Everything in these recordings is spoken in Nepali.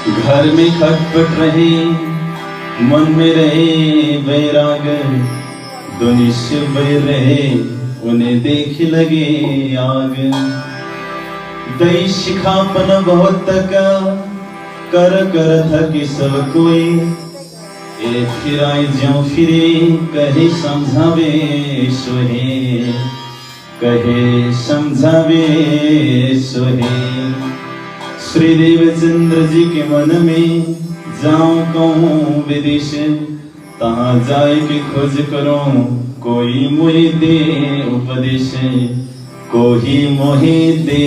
घर में खटपट रहे, मन में रहे बैराग, दुनिया बैर रहे, उन्हें देख लगे आग। दई शिखापन बहुत तक कर थकी सब कोई, ए फिराए ज्यों फिरे, कहे समझावे सोहे, कहे समझावे सोहे। श्री देवचंद्र जी के मन में जाऊं कहूँ विदेश, तहाँ जाए के खोज करूं, कोई मोहे दे उपदेश, कोई मोहे दे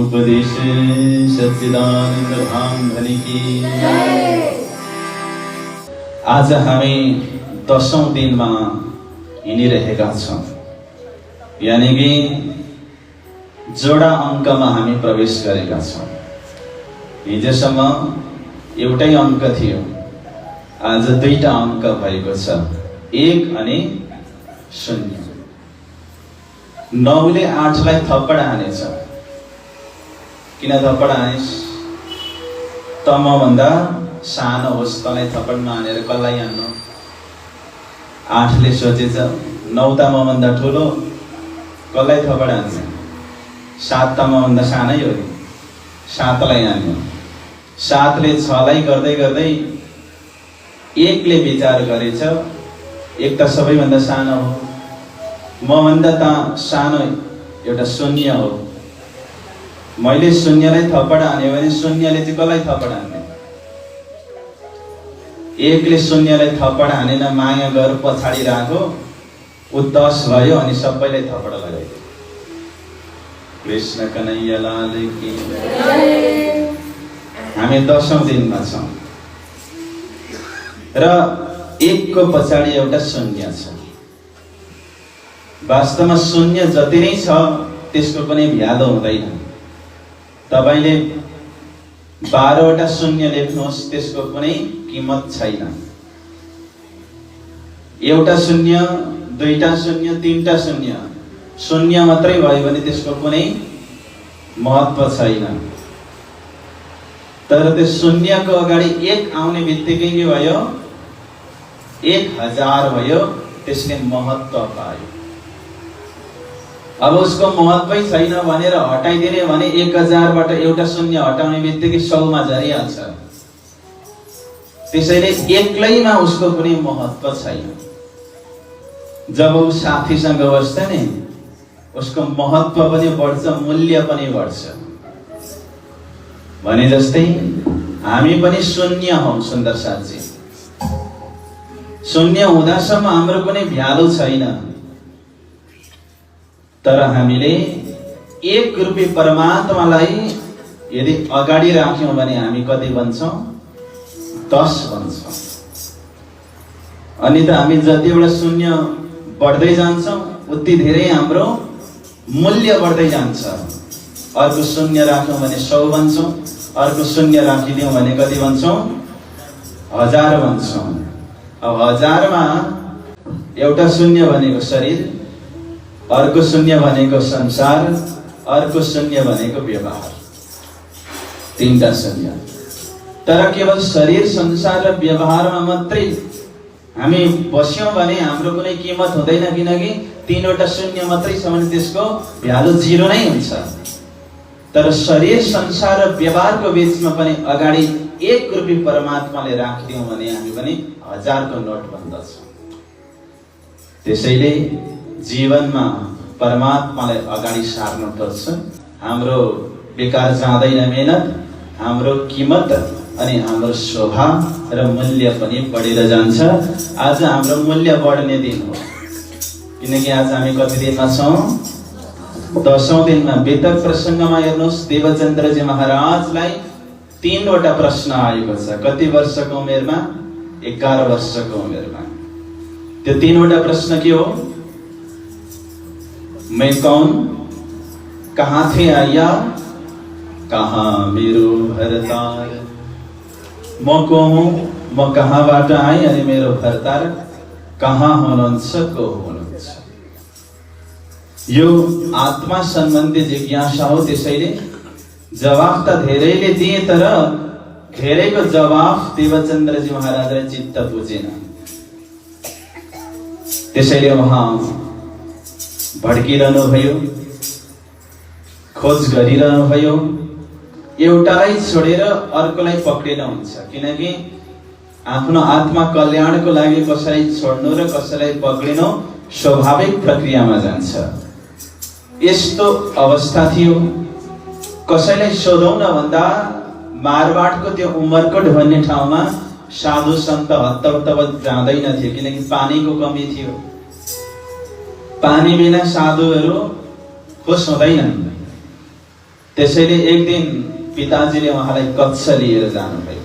उपदेश। सच्चिदानंद धाम धनी की। आज हामी 10औं दिनमा हिँडिरहेका छौं, यानी कि जोडा अङ्कमा हामी प्रवेश गरेका छौं। हिजोसम्म एउटै अङ्क थियो, आज दुईटा अङ्क भएको छ, 1 अनि 0। 9 ले 8 लाई थप्पड हानेछ। किन थप्पड हानिस्? त मभन्दा सानो होस्, तँलाई थप्पड नहानेर कसलाई हान्नु? 8 ले सोचेछ 9 त मभन्दा ठुलो, कसलाई थप्पड हान्ने? 7 त मभन्दा सानै हो नि, 7 लाई हान्यो। 7 ले 6 लाई गर्दै गर्दै 1 ले विचार गरेछ, 1 त सबैभन्दा सानो हो, मभन्दा त सानो एउटा 0 हो। मैले 0 लाई थप्पड हान्यो भने 0 ले चाहिँ कसलाई थप्पड हान्ने? 1 ले 0 लाई थप्पड हानेन, माया गर पछाडि राखो, उ 10 भयो अनि सबैलाई थप्पड लगाइदियो। कृष्ण कन्हैया लाल की। हामी 10औं दिनमा छौं र 1 को पछाडि एउटा 0 छ। वास्तवमा 0 जति नै छ त्यसको कुनै भ्यालु हुँदैन। तपाईले 12 वटा 0 लेख्नुहोस्, त्यसको कुनै कीमत छैन। एउटा 0, दुईटा 0, तीनटा 0, 0 मात्रै भयो भने त्यसको कुनै महत्त्व छैन। तर त्यो 0 को अगाडि 1 आउने बित्तिकै के भयो? 1000 भयो, त्यसले महत्त्व पायो। अब उसको महत्त्वै छैन भनेर हटाइदिने भने 1000 बाट एउटा 0 हटाउने बित्तिकै 100 मा झरिहाल्छ। त्यसैले एक्लैमा उसको कुनै महत्त्व छैन। जब ऊ साथीसँग बस्छ नि, उसको महत्त्व पनि बढ्छ, मूल्य पनि बढ्छ। भने जस्तै हामी पनि 0 हौं सुन्दर साथी। 0 हुँदासम्म हाम्रो कुनै भ्यालु छैन। तर हामीले एक रूपी परमात्मालाई यदि अगाडि राख्यौं भने हामी कति बन्छौं? 10 बन्छौं। अनि त हामी जतिवटा 0 बढ्दै जान्छौं उति धेरै हाम्रो मूल्य बढ्दै जान्छ। अर्को 0 राख्यौं भने 100 बन्छौं, अर्को 0 राखिदियौं भने कति बन्छौं? 1000 बन्छौं। अब 1000 मा एउटा 0 भनेको शरीर, अर्को 0 भनेको संसार, अर्को 0 भनेको व्यवहार, 3टा 0। तर केवल शरीर, संसार र व्यवहारमा मात्रै हामी बस्यौं भने हाम्रो कुनै कीमत हुँदैन, किनकि 3वटा 0 मात्रै छ भने त्यसको भ्यालु 0 नै हुन्छ। तर शरीर, संसार र व्यवहारको बीचमा पनि अगाडि एक रूपी परमात्माले राखिदियौं भने हामी पनि 1000 को नोट बन्दछौं। त्यसैले जीवनमा परमात्मालाई अगाडि सार्नु पर्छ। हाम्रो बेकार जाँदैन मेहनत, हाम्रो कीमत अनि हाम्रो शोभा र मूल्य पनि बढेर जान्छ। आज हाम्रो मूल्य बढ्ने दिन हो, किनकि आज हामी कति दिनमा छौं? 10औं दिनमा। वेदक प्रसंगमा हेर्नुहोस्, देवचन्द्रजी महाराजलाई 3 वटा प्रश्न आएको छ। कति वर्षको उमेरमा? 11 वर्षको उमेरमा। त्यो 3 वटा प्रश्न के हो? मैं कौन? कहाँ थे आया? कहाँ मेरो भरतार? म को हुँ? म कहाँबाट आएँ अनि मेरो भरतार कहाँ हुनुहुन्छ, को हुनुहुन्छ? यो आत्मा सम्बन्धी जिज्ञासा हो। त्यसैले जवाफ त धेरैले दिए, तर घेरेको जवाफ देवचन्द्रजी महाराजलाई चित्त बुझेन। त्यसैले उहाँ भड्किरहनु भयो, खोज गरिरहनु भयो। एउटालाई छोडेर अर्कोलाई पक्रिन हुन्छ, किनकि आफ्नो आत्मा कल्याणको लागि कसैलाई छोड्नु र कसैलाई पक्रिनु स्वाभाविक प्रक्रियामा जान्छ। यस्तो अवस्था थियो। कसैलाई सोधौँ न भन्दा मारवाडको त्यो उमरकोट भन्ने ठाउँमा साधु सन्त हत्तपत्त जाँदैन थियो, किनकि पानीको कमी थियो। पानी बिना साधुहरू खुस हुँदैनन्। त्यसैले एक दिन पिताजीले उहाँलाई कच्छ लिएर जानुभयो।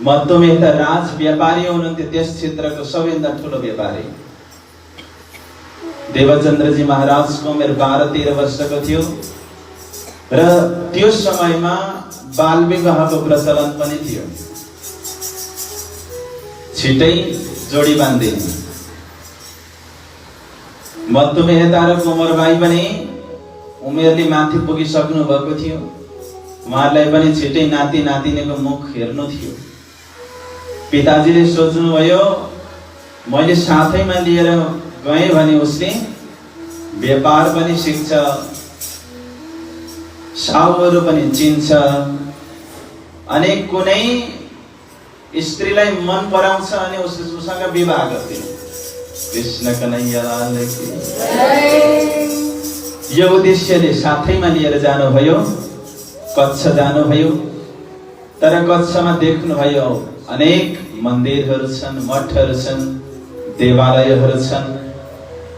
मधुमेह राज व्यापारी हुनुहुन्थ्यो, त्यस क्षेत्रको सबैभन्दा ठुलो व्यापारी। देवचन्द्रजी महाराजको उमेर 12-13 वर्षको थियो र त्यो समयमा बाल विवाहको प्रचलन पनि थियो। छिटै जोडी बाँधिने। मधुमेहता र कुमारबाई पनि उमेरले माथि पुगिसक्नु भएको थियो। उहाँलाई पनि छिटै नाति नातिनीको मुख हेर्नु थियो। पिताजीले सोच्नुभयो मैले साथैमा लिएर गएँ भने उसले व्यापार पनि सिक्छ, साहुहरू पनि चिन्छ, अनि कुनै स्त्रीलाई मन पराउँछ अनि उसँग विवाह गर्दिनु। कृष्ण कन्हैया लाल की यो उद्देश्यले साथैमा लिएर जानुभयो। कच्छ जानुभयो। तर कच्छमा देख्नुभयो अनेक मन्दिरहरू छन्, मठहरू छन्, देवालयहरू छन्।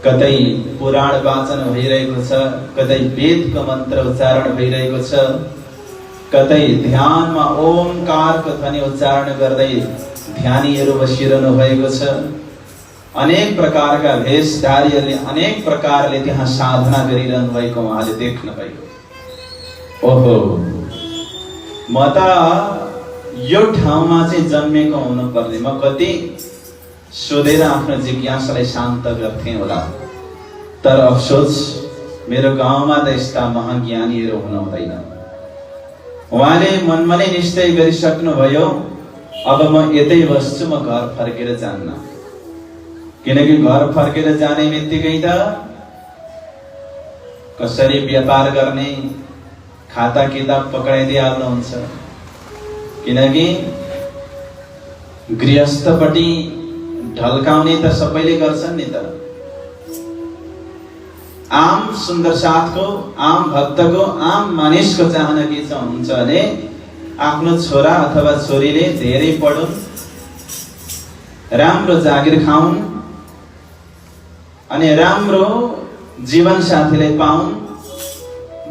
कतै पुराण वाचन भइरहेको छ, कतै वेदको मन्त्र उच्चारण भइरहेको छ, कतै ध्यानमा ओमकारको ध्वनि उच्चारण गर्दै ध्यानीहरू बसिरहनु भएको छ। अनेक प्रकारका भेषधारीहरूले अनेक प्रकारले त्यहाँ साधना गरिरहनु भएको उहाँले देख्नुभयो। ओहो, म त यो ठाउँमा चाहिँ जन्मेको हुनुपर्ने, म कति सोधेर आफ्नो जिज्ञासालाई शान्त गर्थेँ होला। तर अफसोस मेरो गाउँमा त यस्ता महाज्ञानीहरू हुनुहुँदैन। उहाँले मनमा नै निश्चय गरिसक्नु भयो अब म यतै बस्छु, म घर फर्केर जान्न। किनकि घर फर्केर जाने बित्तिकै त कसरी व्यापार गर्ने खाता किताब पक्राइदिइहाल्नुहुन्छ। किनकि गृहस्थपट्टि ढल्काउने त सबैले गर्छन् नि। त आम सुन्दर साथको, आम भक्तको, आम मानिसको चाहना के हुन्छ भने आफ्नो छोरा अथवा छोरीले धेरै पढुन्, राम्रो जागिर खाउन्, अनि राम्रो जीवन साथीलाई पाउन्,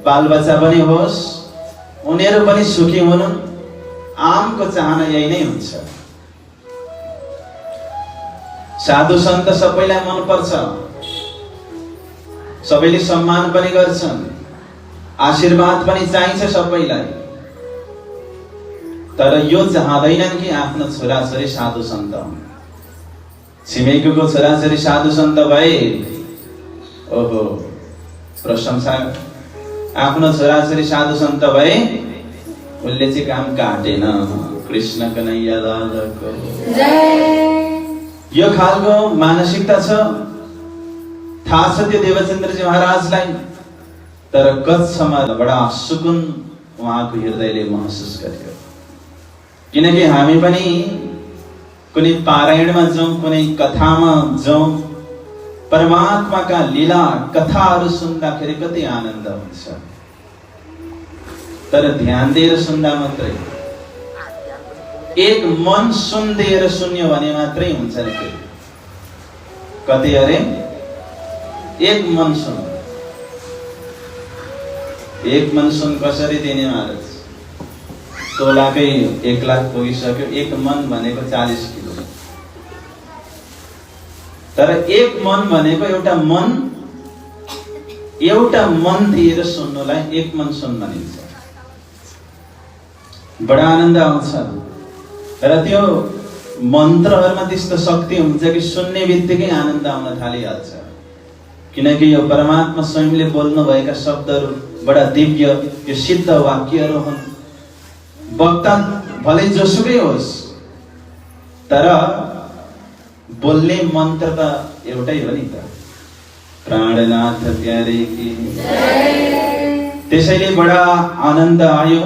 बालबच्चा पनि होस्, उनीहरू पनि सुखी हुनुन्। आमको चाहना यही नै हुन्छ। साधु सन्त सबैलाई मन पर्छ, सबैले सम्मान पनि गर्छन्, आशीर्वाद पनि चाहिन्छ सबैलाई। तर यो चाहँदैनन् कि आफ्नो छोराछोरी साधु सन्त हुन्। छिमेकीको छोराछोरी साधु सन्त भए ओहो प्रशंसा, आफ्नो छोराछोरी साधु सन्त भए उसले चाहिँ काम काटेन। कृष्ण कन्हैया लालको यो खालको मानसिकता छ। थाहा छ त्यो देवचन्द्रजी महाराजलाई। तर कच्छमा बडा सुकुन उहाँको हृदयले महसुस गर्यो। किनकि हामी पनि कुनै पारायणमा जाउँ, कुनै कथामा जाउँ, परमात्माका लीला कथाहरू सुन्दाखेरि कति आनन्द हुन्छ। तर ध्यान दिएर सुन्दा मात्रै, एक मन सुनिदिएर सुन्यो भने मात्रै हुन्छ नि। कति अरे एक मन सुन, एक मन सुन कसरी दिने महाराज? तोलाकै 1 लाख पुगिसक्यो। एक मन भनेको 40 किलो। तर एक मन भनेको एउटा मन दिएर सुन्नुलाई एक मन सुन भनिन्छ। बडा आनन्द आउँछ। र त्यो मन्त्रहरुमा त्यस्तो शक्ति हुन्छ कि सुन्ने बित्तिकै आनन्द आउन थालिहाल्छ। किनकि यो परमात्मा स्वयंले बोल्नु भएका शब्दहरू बडा दिव्य, यो सिद्ध वाक्यहरू हुन्। वक्ता भले जोसुकै होस् तर बोल्ने मन्त्र त एउटै हो नि त, प्राणनाथ प्यारे की। त्यसैले बडा आनन्द आयो,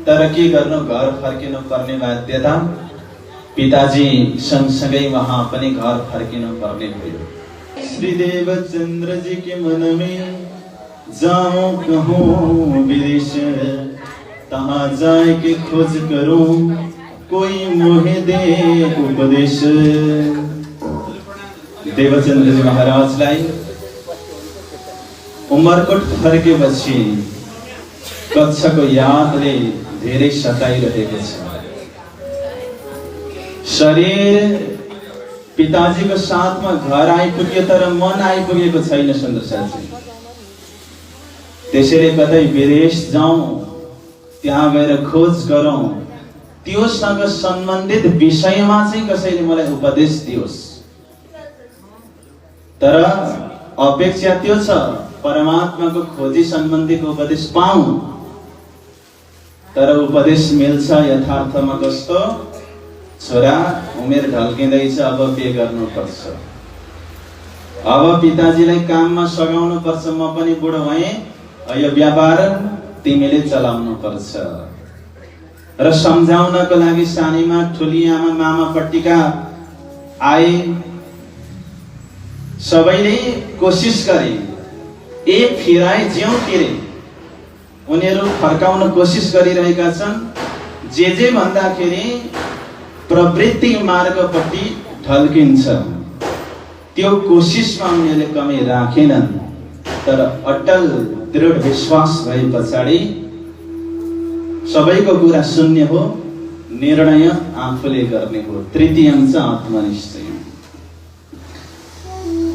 तर के गर्नु, घर फर्किनु पर्ने बाध्यता। पिताजी सँगसँगै वहाँ पनि घर फर्किनु पर्ने भयो। श्री देवचन्द्र जी के मन में जाऊं कहूं विदेश, तहाँ जाए के खोज करूं कोई मोहे दे उपदेश। देवचन्द्र जी महाराजलाई उमरकोट फर्केपछि कक्षको यादले धेरै सताइरहेको छ। शरीर पिताजीको साथमा घर आइपुग्यो तर मन आइपुगेको छैन सुन्दर साथी। त्यसैले कतै विदेश जाउँ, त्यहाँ गएर खोज गरौँ, त्योसँग सम्बन्धित विषयमा चाहिँ कसैले मलाई उपदेश दियोस्। तर अपेक्षा त्यो छ परमात्माको खोजी सम्बन्धीको उपदेश पाऊँ, तर उपदेश मिल्छ यथार्थमा कस्तो, छोरा उमेर ढल्किँदैछ, अब के गर्नुपर्छ, अब पिताजीलाई काममा सघाउनु पर्छ, म पनि बुढो भएँ, यो व्यापार तिमीले चलाउनु पर्छ। र सम्झाउनको लागि सानीमा ठुली आमा मामापट्टिका आए, सबैले कोसिस गरे, एक फिराए ज्यौ तिरे, उनीहरू फर्काउन कोसिस गरिरहेका छन्। जे भन्दाखेरि प्रवृत्ति मार्गपट्टि ढल्किन्छ, त्यो कोसिसमा उनीहरूले कमी राखेनन्। तर अटल दृढ विश्वास भए पछाडि सबैको कुरा शून्य हो, निर्णय आफूले गर्ने हो। तृतीय अंश आत्मनिश्चय।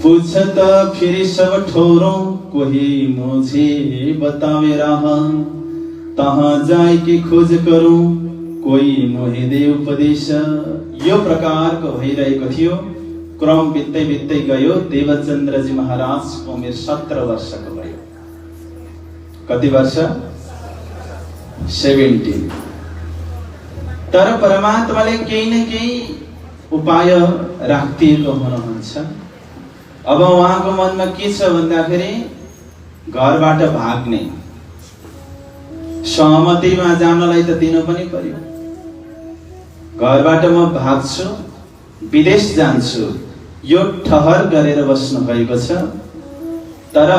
पूछ त फेरि सब ठोरो, कोही मुझे बतावे राह, तहाँ जाए की खोज करूं कोही मोहे दे उपदेश। यो प्रकारको भइरहेको थियो। क्रम बित्दै बित्दै गयो। देवचन्द्रजी महाराजको उमेर 17 वर्षको भयो। कति वर्ष? 70। तर परमात्माले केही न केही उपाय राखिदिएको हुनुहुन्छ। अब उहाँको मनमा के छ भन्दाखेरि घरबाट भाग्ने, सहमतिमा जानलाई त दिनु पनि पर्यो। घरबाट म भाग्छु, विदेश जान्छु, यो ठहर गरेर बस्नु भएको छ। तर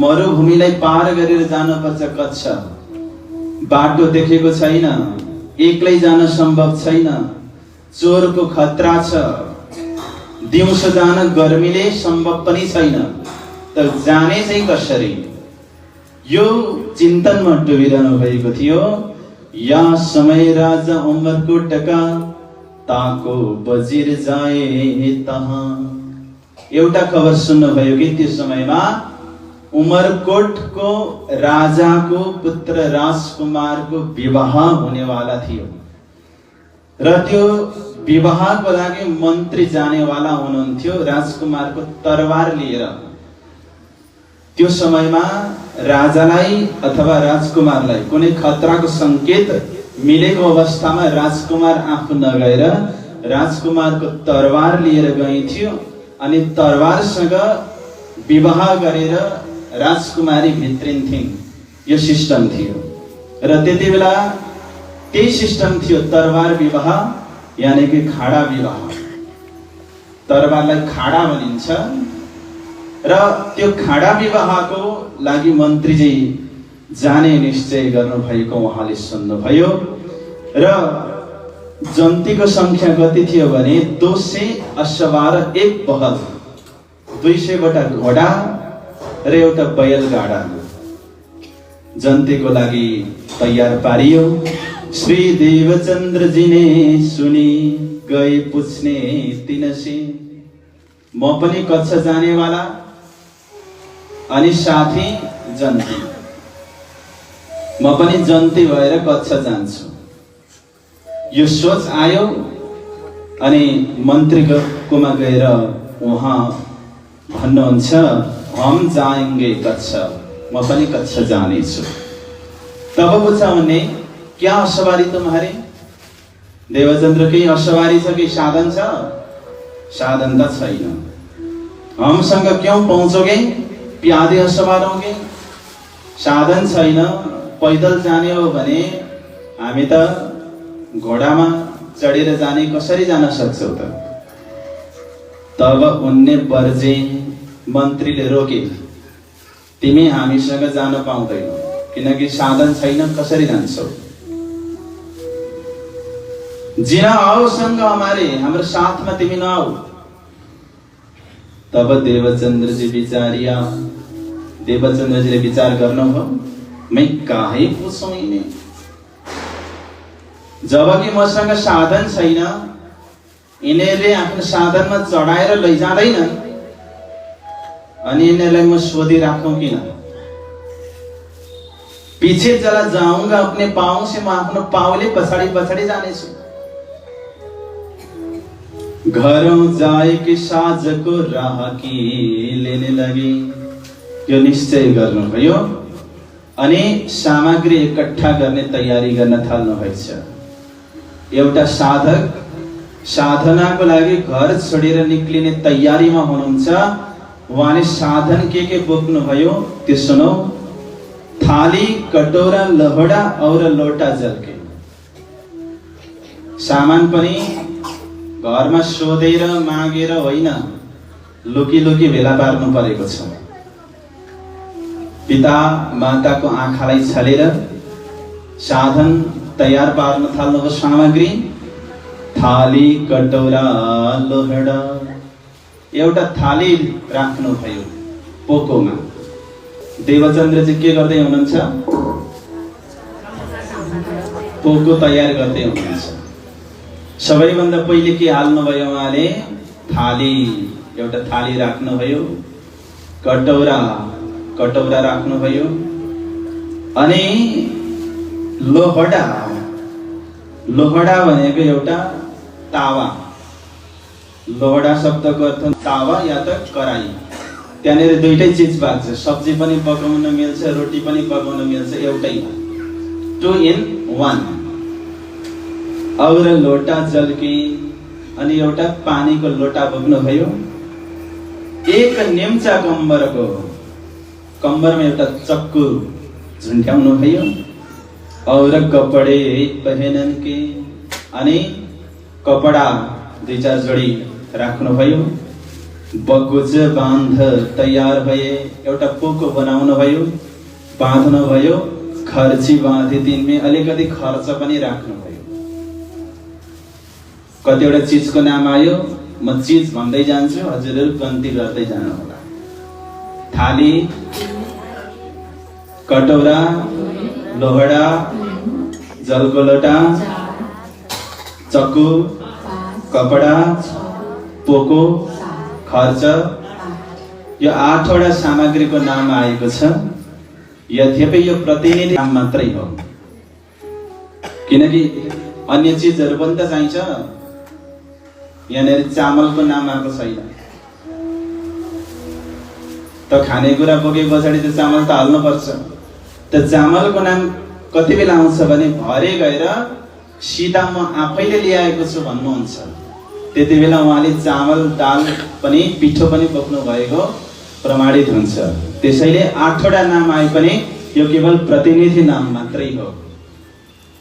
मरुभूमिलाई पार गरेर जानुपर्छ कच्छ, बाटो देखेको छैन, एक्लै जान सम्भव छैन, चोरको खतरा छ, दिउँसो जान गर्मीले सम्भव पनि छैन, त जाने चाहिँ कसरी, यो चिन्तनमा डुबिरहनु भएको थियो। या समय राजा उमरकोटका ताको बजिर जाए तहाँ। एउटा खबर सुन्नुभयो कि त्यो समयमा उमरकोटको राजाको पुत्र राजकुमारको विवाह हुनेवाला थियो र त्यो विवाहको लागि मन्त्री जानेवाला हुनुहुन्थ्यो राजकुमारको तरबार लिएर। त्यो समयमा राजालाई अथवा राजकुमारलाई कुनै खतराको संकेत मिलेको अवस्थामा राजकुमार आफू नगएर राजकुमारको तरबार लिएर गइथ्यो अनि तरबारसँग विवाह गरेर राजकुमारी भित्रिन्थिन्। यो सिस्टम थियो र त्यति बेला त्यही सिस्टम थियो, तरबार विवाह यानी कि खाडा विवाह। तरबारलाई खाडा भनिन्छ र त्यो खाडा विवाहको लागि मन्त्रीजी जाने निश्चय गर्नुभएको उहाँले सुन्नुभयो र जन्तीको संख्या कति थियो भने 280 एक बहल, 200 वटा घोडा र एउटा बैलगाडा जन्तीको लागि तयार पारियो। श्री देवचन्द्रजी ने सुनी गए पुछ्ने तिनसे, म पनि कच्छ जानेवाला अनि साथी जन्ती, म पनि जन्ती भएर कच्छ जान्छु। यो सोच आयो अनि मन्त्रीकोमा गएर उहाँ भन्नुहुन्छ हम जाएंगे कच्छ, म पनि कच्छ जानेछु। तब पुछा भने क्या असवारी तुम्हारे? देवचंद्र की असवारी छ कि साधन छ? साधन त छैन। हमसँग क्यों पहुँचोगे? प्यादे असवार होगे। साधन छैन। पैदल जाने हो भने हामी त घोडामा चढेर जाने, कसरी जान सक्छौ त? तब उनले बर्जे, मन्त्रीले रोके, तिमी हामीसँग जान पाउँदैनौ, किनकि साधन छैन, कसरी जान्छौ? जिना आओ संग हमारे, हाम्रो साथमा तिमी नआऊ। तब देवचंद्रजी विचारिया, देवचंद्रजीले विचार गर्नुभयो, मैं काहे पुछौं यिनी? जबकि मसँग साधन छैन, यिनीहरूले आफ्नो साधनमा चढाएर लैजाँदैनन्, अनि यिनीहरूलाई म सोधिराखौं किन? पीछे चला जाऊंगा अपने पाँव से, म आफ्नो पाउले पछाडि पछाडि जानेछु। घरौं जाए कि साँझको राह की लेने लगे, यो निश्चय गर्नुभयो अनि सामग्री एकट्ठा गर्ने तयारी गर्न थाल्नुभएछ। एउटा साधक साधनाको लागि घर छोडेर निक्लिने तयारीमा हुनुहुन्छ। उहाँले साधन के बोक्नुभयो त्यो सुनौ। थाली, कटोरा, लहडा और लोटा जलके। सामान पनि घरमा सोधेर मागेर होइन, लुकी लुकी भेला पार्नु परेको छ। पिता माताको आँखालाई छलेर साधन तयार पार्न थाल्नुभयो। सामग्री थाली, कटोरा, लोहडा। एउटा थाली राख्नु भयो पोकोमा। देवचंद्रजी के गर्दै हुनुहुन्छ? पोको तयार गर्दै हुनुहुन्छ। सबैभन्दा पहिले के हाल्नुभयो उहाँले? थाली, एउटा थाली राख्नुभयो। कटौरा राख्नुभयो। अनि लोहडा भनेको एउटा तावा। लोहडा शब्दको अर्थ तावा या त कराई। त्यहाँनिर दुईटै चिज पाक्छ, सब्जी पनि पकाउन मिल्छ, रोटी पनि पकाउन मिल्छ एउटैमा। 2 in 1। और लोटा जलकी, अनि एउटा पानीको लोटा बोक्नुभयो। एक निम्चा कम्बरमा एउटा चक्कु झुन्ड्याउनु भयो। और कपडे पहनन के, अनि कपडा 2-4 जोडी राख्नुभयो। बगुज बाँध तयार भए, एउटा पोको बनाउनु भयो, बाँध्नु भयो। खर्ची बाँधे, तिनमै अलिकति खर्च पनि राख्नु भयो। कतिवटा चीजको नाम आयो, म चीज भन्दै जान्छु, हजुरहरु गन्ती गर्दै जानु होला। थाली, कटौरा, लोहडा, जलको लोटा, चक्कु, कपडा, पोको, खर्च, यो 8वटा सामग्रीको नाम आएको छ। यद्यपि यो प्रतिनिधि नाम मात्रै हो, किनकि अन्य चीजहरु पनि त चाहिन्छ। यहाँनिर चामलको नाम आएको छैन। त खानेकुरा बोके पछाडि त चामल त हाल्नु पर्छ। त चामलको नाम कति बेला आउँछ भने भरे गएर सीधा म आफैले ल्याएको छु भन्नुहुन्छ, त्यति बेला उहाँले चामल, दाल पनि, पिठो पनि बोक्नु भएको प्रमाणित हुन्छ। त्यसैले 8वटा नाम आए पनि यो केवल प्रतिनिधि नाम मात्रै हो।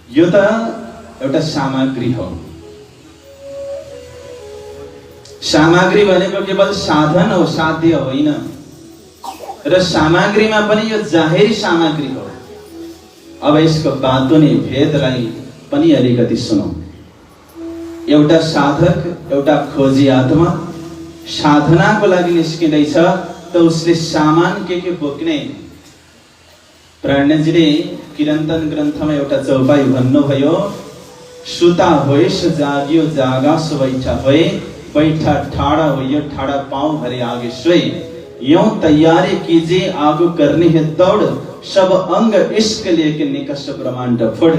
यो त एउटा सामग्री हो। सामग्री भनेको केवल साधन हो, साध्य होइन। र सामग्रीमा पनि यो जाहेरी सामग्री हो। अब यसको बातुनी भेदलाई पनि अलिकति सुनौ। एउटा साधक, एउटा खोजी आत्मा साधनाको लागि निस्किँदैछ, त उसले सामान के बोक्ने? प्राणजीले किरन्तन ग्रन्थमा एउटा चौपाई भन्नुभयो। सुता होइस जाग्यो जागास बैठा होए, बैठा ठाड़ा होइयो ठाड़ा पाँव भरे आगे सोए। यूं तैयारी कीजिए आगू करनी है दौड़, सब अंग इश्क लेके निकष ब्रह्माण्ड फोड़।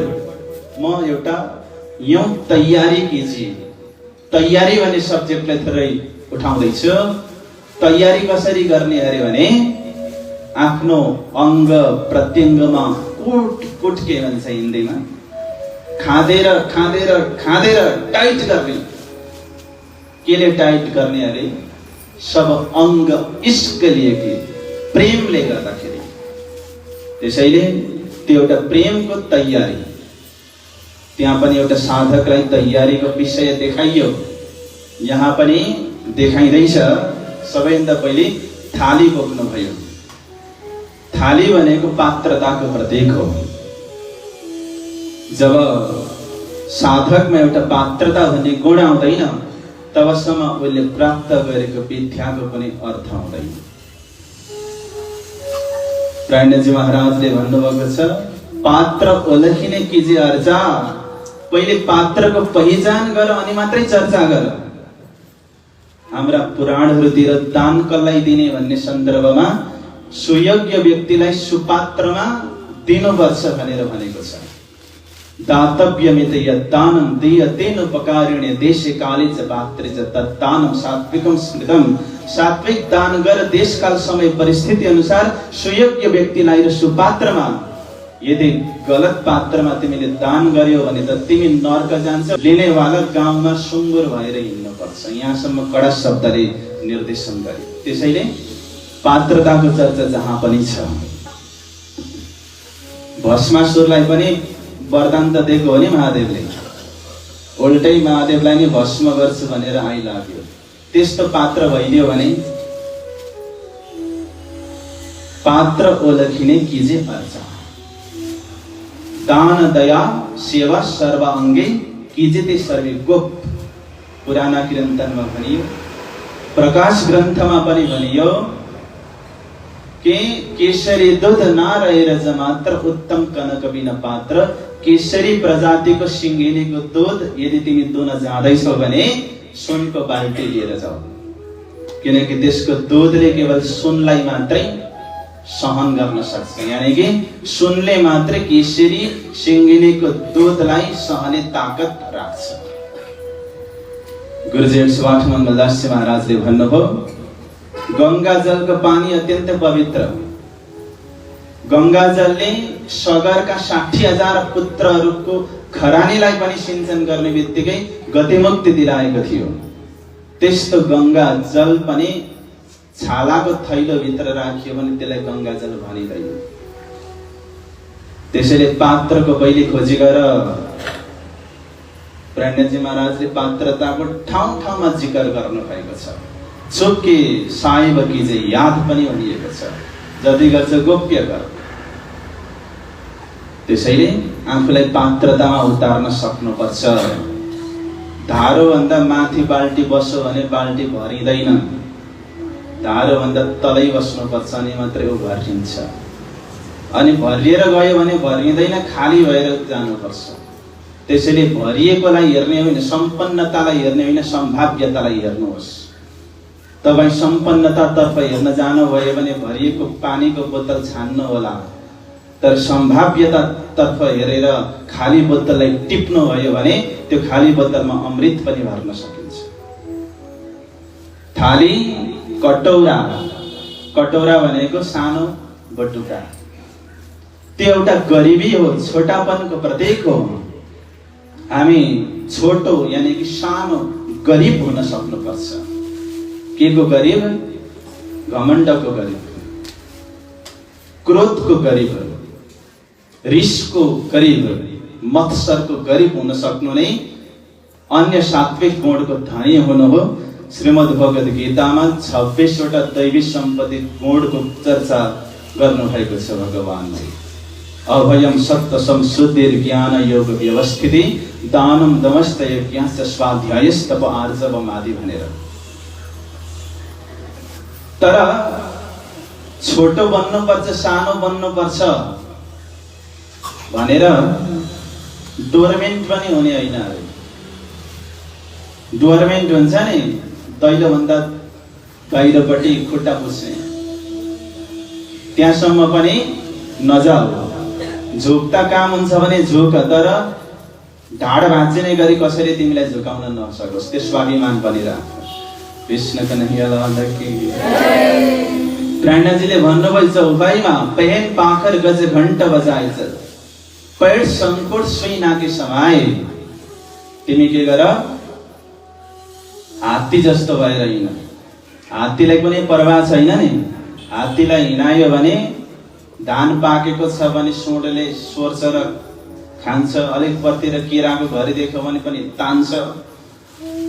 म एउटा यूं तैयारी कीजिए, तैयारी भन्ने सब्जेक्टलाई थोरै उठाउँदैछु। तैयारी कसरी गर्ने अरे भने आफ्नो अंग प्रत्यंगमा कुट के भन्छ हिन्दीमा, खाँदेर खाँदेर खाँदेर टाइट गर्ने। केले टाइट गर्ने अरे सब अङ्ग इष्क लिएकी प्रेमले गर्दाखेरि। त्यसैले त्यो एउटा प्रेमको तयारी, त्यहाँ पनि एउटा साधकलाई तयारीको विषय देखाइयो। यहाँ पनि देखाइँदैछ। सबैभन्दा पहिले थाली बोक्नु भयो। थाली भनेको पात्रताको प्रतीक हो। जब साधकमा एउटा पात्रता भन्ने गुण आउँदैन तबसम्म उसले प्राप्त गरेको विद्याको पनि अर्थ आउँदैन। प्राणजी महाराजले भन्नुभएको छ, पात्र ओलखिने कीजे अर्चा। पहिले पात्रको पहिचान गर अनि मात्रै चर्चा गर। हाम्रा पुराणहरूतिर दान कसलाई दिने भन्ने सन्दर्भमा सुयोग्य व्यक्तिलाई सुपात्रमा दिनुपर्छ भनेर भनेको छ। दातव्यमित यद्दानं दीयतेन उपकारिणे देशे काले च पात्रे च तद्दानं सात्विकं स्मृतं। सात्विक दान गर देश काल समय परिस्थिति अनुसार सुयोग्य व्यक्तिलाई र सुपात्रमा। यदि गलत पात्रमा तिमीले दान गर्यो भने त तिमी नर्क जान्छौ। लिनेवाला गाउँमा सुँगुर भएर हिँड्नु पर्छ। यहाँसम्म कडा शब्दले निर्देशन गरे। त्यसैले पात्रताको चर्चा जहाँ पनि छ। भस्मासुरलाई पनि वरदान त दिएको हो नि महादेवले। उल्टै महादेवलाई नै भस्म गर्छु भनेर आइलाग्यो। त्यस्तो पात्र भइदियो भने पात्र ओलखिने कीजे अर्चा। दान दया सेवा सर्व अंगे कीजिते सर्वे गोप। पुराना ग्रन्थमा भनियो, प्रकाश ग्रन्थमा पनि भनियो के केशरी दूध नारहेर जमात्र उत्तम कनक बिन पात्र। केशरी प्रजातिको सिंगिनीको दूध यदि तिमी दुन जाँदैछौ भने सुनको बाल्टी लिएर जाऊ। किनकि त्यसको दूधले केवल सुनलाई मात्रै सहन गर्न सक्छ। यानी कि सुनले मात्रै केशरी सिंगिनीको दूधलाई सहने ताकत राख्छ। गुरुजी 108 मङ्गलदास महाराजले भन्नुभयो, गंगा जलको पानी अत्यन्त पवित्र। गंगा जलले सगरका 60,000 पुत्रहरूको घरानीलाई पनि सिंचन गर्ने बित्तिकै गतिमुक्ति दिलाएको थियो। त्यस्तो गंगा जल पनि छालाको थैलो भित्र राखियो भने त्यसलाई गंगा जल भनिदैन। त्यसैले पात्रको पहिले खोजी गर। प्राणजी महाराजले पात्रताको ठाउँ ठाउँमा जिकर गर्नु भएको छ। चुपके साहेब कीजे याद पनि भनिएको छ। जति गर्छ गोप्य गर। त्यसैले आफूलाई पात्रतामा उतार्न सक्नुपर्छ। धारो भन्दा माथि बाल्टी बस्यो भने बाल्टी भरिँदैन। धारो भन्दा तलै बस्नुपर्छ अनि मात्रै ऊ भरिन्छ। अनि भरिएर गयो भने भरिँदैन, खाली भएर जानुपर्छ। त्यसैले भरिएकोलाई हेर्ने होइन, सम्पन्नतालाई हेर्ने होइन, सम्भाव्यतालाई हेर्नुहोस्। तपाईँ सम्पन्नतातर्फ हेर्न जानुभयो भने भरिएको पानीको बोतल छान्नु होला, तर सम्भाव्यतातर्फ हेरेर खाली बोतललाई टिप्नु भयो भने त्यो खाली बोतलमा अमृत पनि भर्न सकिन्छ। थाली, कटौरा, कटौरा भनेको सानो बटुका, त्यो एउटा गरिबी हो, छोटापनको प्रतीक हो। हामी छोटो यानी कि सानो गरिब हुन सक्नुपर्छ। के को गरिब? घमण्डको गरिब, क्रोधको गरिब, रिसको गरिब, मत्सरको गरिब हुन सक्नु नै अन्य सात्विक गुणको धनी हुनु हो। श्रीमद् भगवत गीतामा 26 वटा दैवी सम्पत्ति गुणको चर्चा गर्नु भएको छ भगवानले। अभयम सत्य संशुद्धिर ज्ञान योग व्यवस्थिति दानम दमस्त यज्ञ स्वाध्यायस्तप आर्जवम आदि भनेर। तर छोटो बन्नुपर्छ, सानो बन्नुपर्छ भनेर डोरमेन्ट पनि हुने होइन। डोरमेन्ट हुन्छ नि, दैलो भन्दा बाहिरपट्टि खुट्टा पुस्ने, त्यहाँसम्म पनि नजाऊ। झुक्ता काम हुन्छ भने झुक, तर ढाड भाँचिने गरी कसैले तिमीलाई झुकाउन नसकोस्, त्यो स्वाभिमान पनि राख। कृष्ण कन्हैया की प्राणजीले भन्नुभयो, चौपाईमा पहन पाखर गज घण्ट बजाएछ। पैड सङ्कट सुई नाके समाए तिमी के गर हात्ती जस्तो भएर हिँड। हात्तीलाई पनि परवाह छैन नि। हात्तीलाई हिँडायो भने धान पाकेको छ भने सुँडले सोर्छ र खान्छ, अलिक परतिर केराको घरी देख्यो भने पनि तान्छ,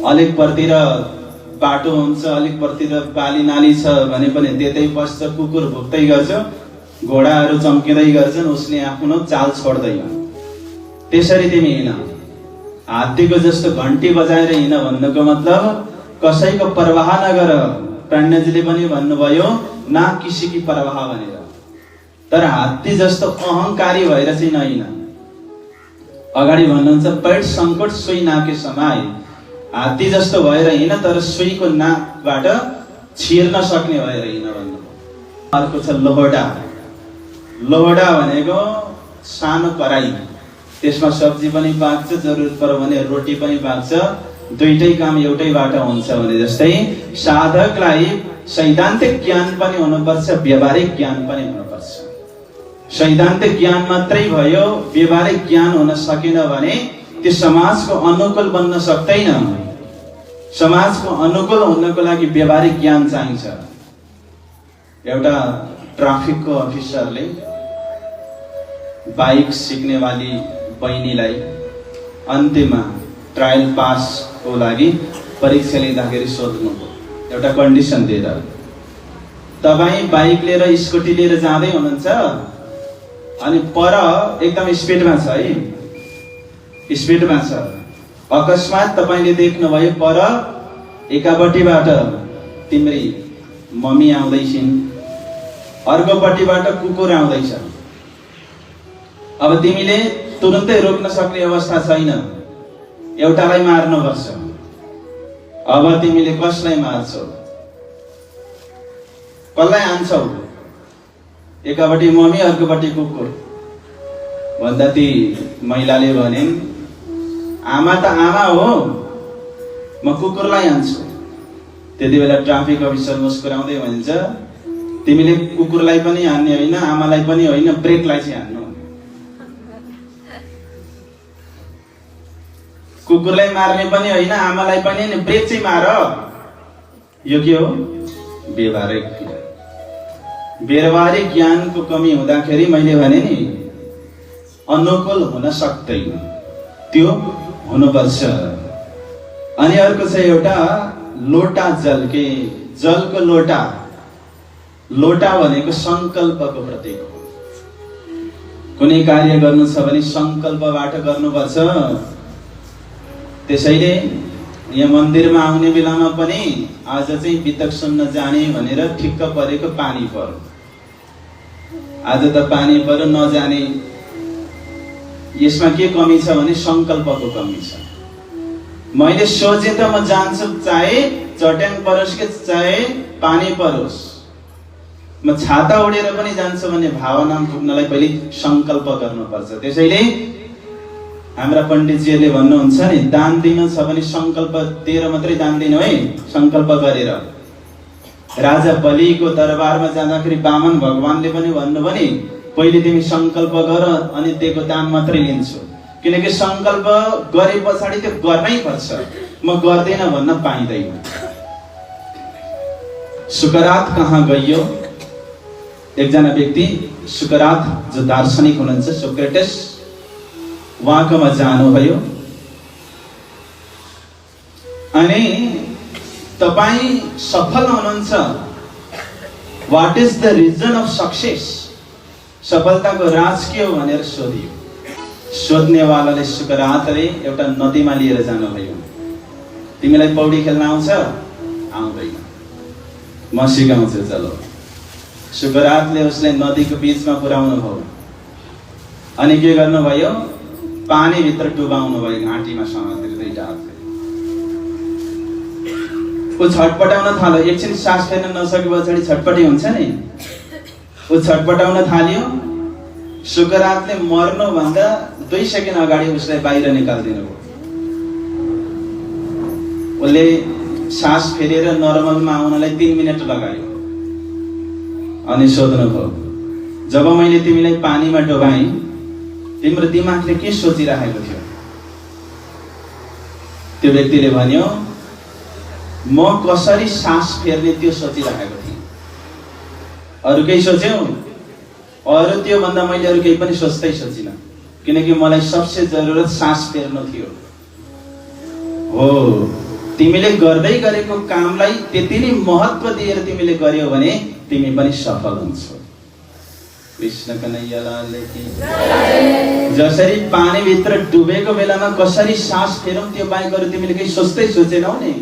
अलिक परतिर बाटो हुन्छ, अलिक परतिर बाली नाली छ भने पनि त्यतै पस्छ, कुकुर भुक्दै गर्छ, घोडाहरू चम्किँदै गर्छन्, उसले आफ्नो चाल छोड्दैन। त्यसरी तिमी हिँड। हात्तीको जस्तो घन्टी बजाएर हिँड भन्नुको मतलब कसैको परवाह नगर। पाण्डेजीले पनि भन्नुभयो ना किसी की परवाह भनेर। तर हात्ती जस्तो अहंकारी भएर चाहिँ नहिँड। अगाडि भन्नुहुन्छ पैड सङ्कट सुई नाके समाए। हात्ती जस्तो भएर हिँड तर सुईको नाकबाट छिर्न सक्ने भएर हिँड भन्नुभयो। अर्को छ लोहडा। लोहडा भनेको सानो कराई, त्यसमा सब्जी पनि पाक्छ, जरुरत पर्यो भने रोटी पनि पाक्छ, दुईटै काम एउटैबाट हुन्छ भने जस्तै साधकलाई सैद्धान्तिक ज्ञान पनि हुनुपर्छ, व्यावहारिक ज्ञान पनि हुनुपर्छ। सैद्धान्तिक ज्ञान मात्रै भयो, व्यावहारिक ज्ञान हुन सकेन भने त्यो समाजको अनुकूल बन्न सक्दैन। समाजको अनुकूल हुनको लागि व्यावहारिक ज्ञान चाहिन्छ। एउटा ट्राफिकको अफिसरले बाइक सिक्ने वाली बहिनीलाई अन्त्यमा ट्रायल पासको लागि परीक्षा लिँदाखेरि सोध्नुभयो एउटा कन्डिसन दिएर, तपाईँ बाइक लिएर स्कुटी लिएर जाँदै हुनुहुन्छ अनि पर एकदम स्पिडमा छ है, स्पिडमा छ, अकस्मात तपाईँले देख्नुभयो पर एकापट्टिबाट तिम्री मम्मी आउँदैछिन्, अर्कोपट्टिबाट कुकुर आउँदैछ। अब तिमीले तुरुन्तै रोक्न सक्ने अवस्था छैन, एउटालाई मार्नुपर्छ। अब तिमीले कसलाई मार्छौ, कसलाई हान्छौ? एकापट्टि मम्मी अर्कोपट्टि कुकुर भन्दा ती महिलाले भनिन् आमा त आमा हो, म कुकुरलाई हान्छु। त्यति बेला ट्राफिक अफिसर मुस्कुराउँदै भन्छ तिमीले कुकुरलाई पनि हान्ने होइन, आमालाई पनि होइन, ब्रेकलाई चाहिँ हान्नु। कुकुरलाई मार्ने पनि होइन, आमालाई पनि होइन, ब्रेक चाहिँ मार। यो के हो? व्यावहारिक ज्ञान। व्यावहारिक ज्ञानको कमी हुँदाखेरि मैले भने नि अनुकूल हुन सक्दैन, त्यो हुनुपर्छ। अनि अर्को छ एउटा लोटा जल के, जलको लोटा। लोटा भनेको संकल्पको प्रतीक हो। कुनै कार्य गर्नु छ भने संकल्पबाट गर्नुपर्छ। त्यसैले यहाँ मन्दिरमा आउने बेलामा पनि आज चाहिँ बितक सुन्न जाने भनेर ठिक्क परेको पानी पर्यो। आज त पानी पर्यो नजाने, यसमा के कमी छ भने संकल्पको कमी छ। मैले सोचे त म जान्छु, चाहे चट्याङ परोस् कि चाहे पानी परोस्, म छाता ओढेर पनि जान्छु भने भावनामा पुग्नलाई पहिले संकल्प गर्नुपर्छ। त्यसैले हाम्रा पण्डितजीहरूले भन्नुहुन्छ नि दान दिनु छ भने संकल्प दिएर मात्रै दान दिनु है, संकल्प गरेर। राजा बलिको दरबारमा जाँदाखेरि वामन भगवानले पनि भन्नुभयो नि पहिले तिमी संकल्प गर अनि दिएको दान मात्रै लिन्छु, किनकि संकल्प गरे पछाडि त्यो गर्नै पर्छ, म गर्दैन भन्न पाइँदैन। सुकरात कहाँ गइयो? एकजना व्यक्ति सुकरात जो दार्शनिक हुनुहुन्छ सोक्रेटिस, उहाँकोमा जानुभयो अनि तपाईँ सफल हुनुहुन्छ, what is the reason of success, सफलताको राज के हो भनेर सोधियो। सोध्नेवालाले सुकरातले एउटा नदीमा लिएर जानुभयो। तिमीलाई पौडी खेल्न आउँछ? आउँदैन, म सिकाउँछु चलो। सुकरातले उसलाई नदीको बीचमा पुर्याउनु भयो अनि के गर्नुभयो? पानी भित्र डुबाउनु भयो, घाँटीमा समातेर दुईटा हातले। ऊ छटपटाउन थाल्यो। एकछिन सास फेर्न नसके पछाडि छटपटी हुन्छ नि, ऊ छटपटाउन थाल्यो। सुकरातले मर्नु भन्दा 2 सेकेन्ड अगाडि उसलाई बाहिर निकालिदिनु भयो। उसले सास फेरेर नर्मलमा आउनलाई 3 मिनेट लगायो। अनि सोध्नुभयो जब मैले तिमीलाई पानीमा डुबाएँ तिम्रो दिमागले के सोचिरहेको थियो? त्यो व्यक्तिले भन्यो, म कसरी सास फेर्ने त्यो सोचिरहेको थिएँ। अरू केही सोच्यौ? अरू त्यो भन्दा मैले अरू केही पनि सोचिनँ, किनकि मलाई सबसे जरुरत सास फेर्नु थियो। हो, तिमीले गर्दै गरेको कामलाई त्यति नै महत्त्व दिएर तिमीले गर्यौ भने तिमी पनि सफल हुन्छौ। कृष्ण कन्हैया लाल की। जसरी पानीभित्र डुबेको बेलामा कसरी सास फेरौँ त्यो बाहेक अरू तिमीले केही सोचेनौ नि।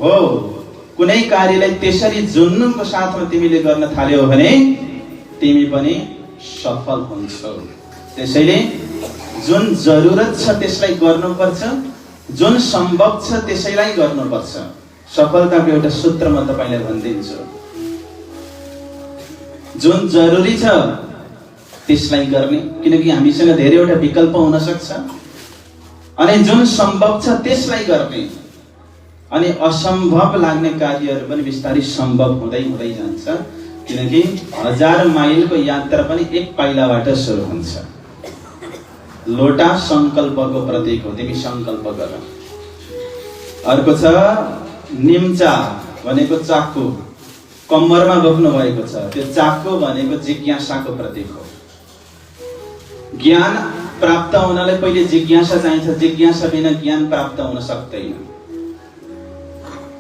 हो, कुनै कार्यलाई त्यसरी जुनूनको साथमा तिमीले गर्न थाल्यौ भने तिमी पनि सफल हुन्छौ। त्यसैले जुन जरुरत छ त्यसलाई गर्नुपर्छ, जुन सम्भव छ त्यसैलाई गर्नुपर्छ। सफलताको एउटा सूत्र म तपाईलाई भनिदिन्छु। जुन जरुरी छ त्यसलाई गर्ने, किनकि हामीसँग धेरैवटा विकल्प हुन सक्छ। अनि जुन सम्भव छ त्यसलाई गर्ने, अनि असम्भव लाग्ने कार्यहरू पनि बिस्तारै सम्भव हुँदै जान्छ, किनकि 1000 माइलको यात्रा पनि एक पाइलाबाट सुरु हुन्छ। लोटा संकल्पको प्रतीक हो, तिमी संकल्प गर। अर्को छ निम्चा भनेको चाकु, कम्मरमा बोक्नु भएको छ। त्यो चाकु भनेको जिज्ञासाको प्रतीक हो। ज्ञान प्राप्त हुनलाई पहिले जिज्ञासा चाहिन्छ, जिज्ञासा बिना ज्ञान प्राप्त हुन सक्दैन।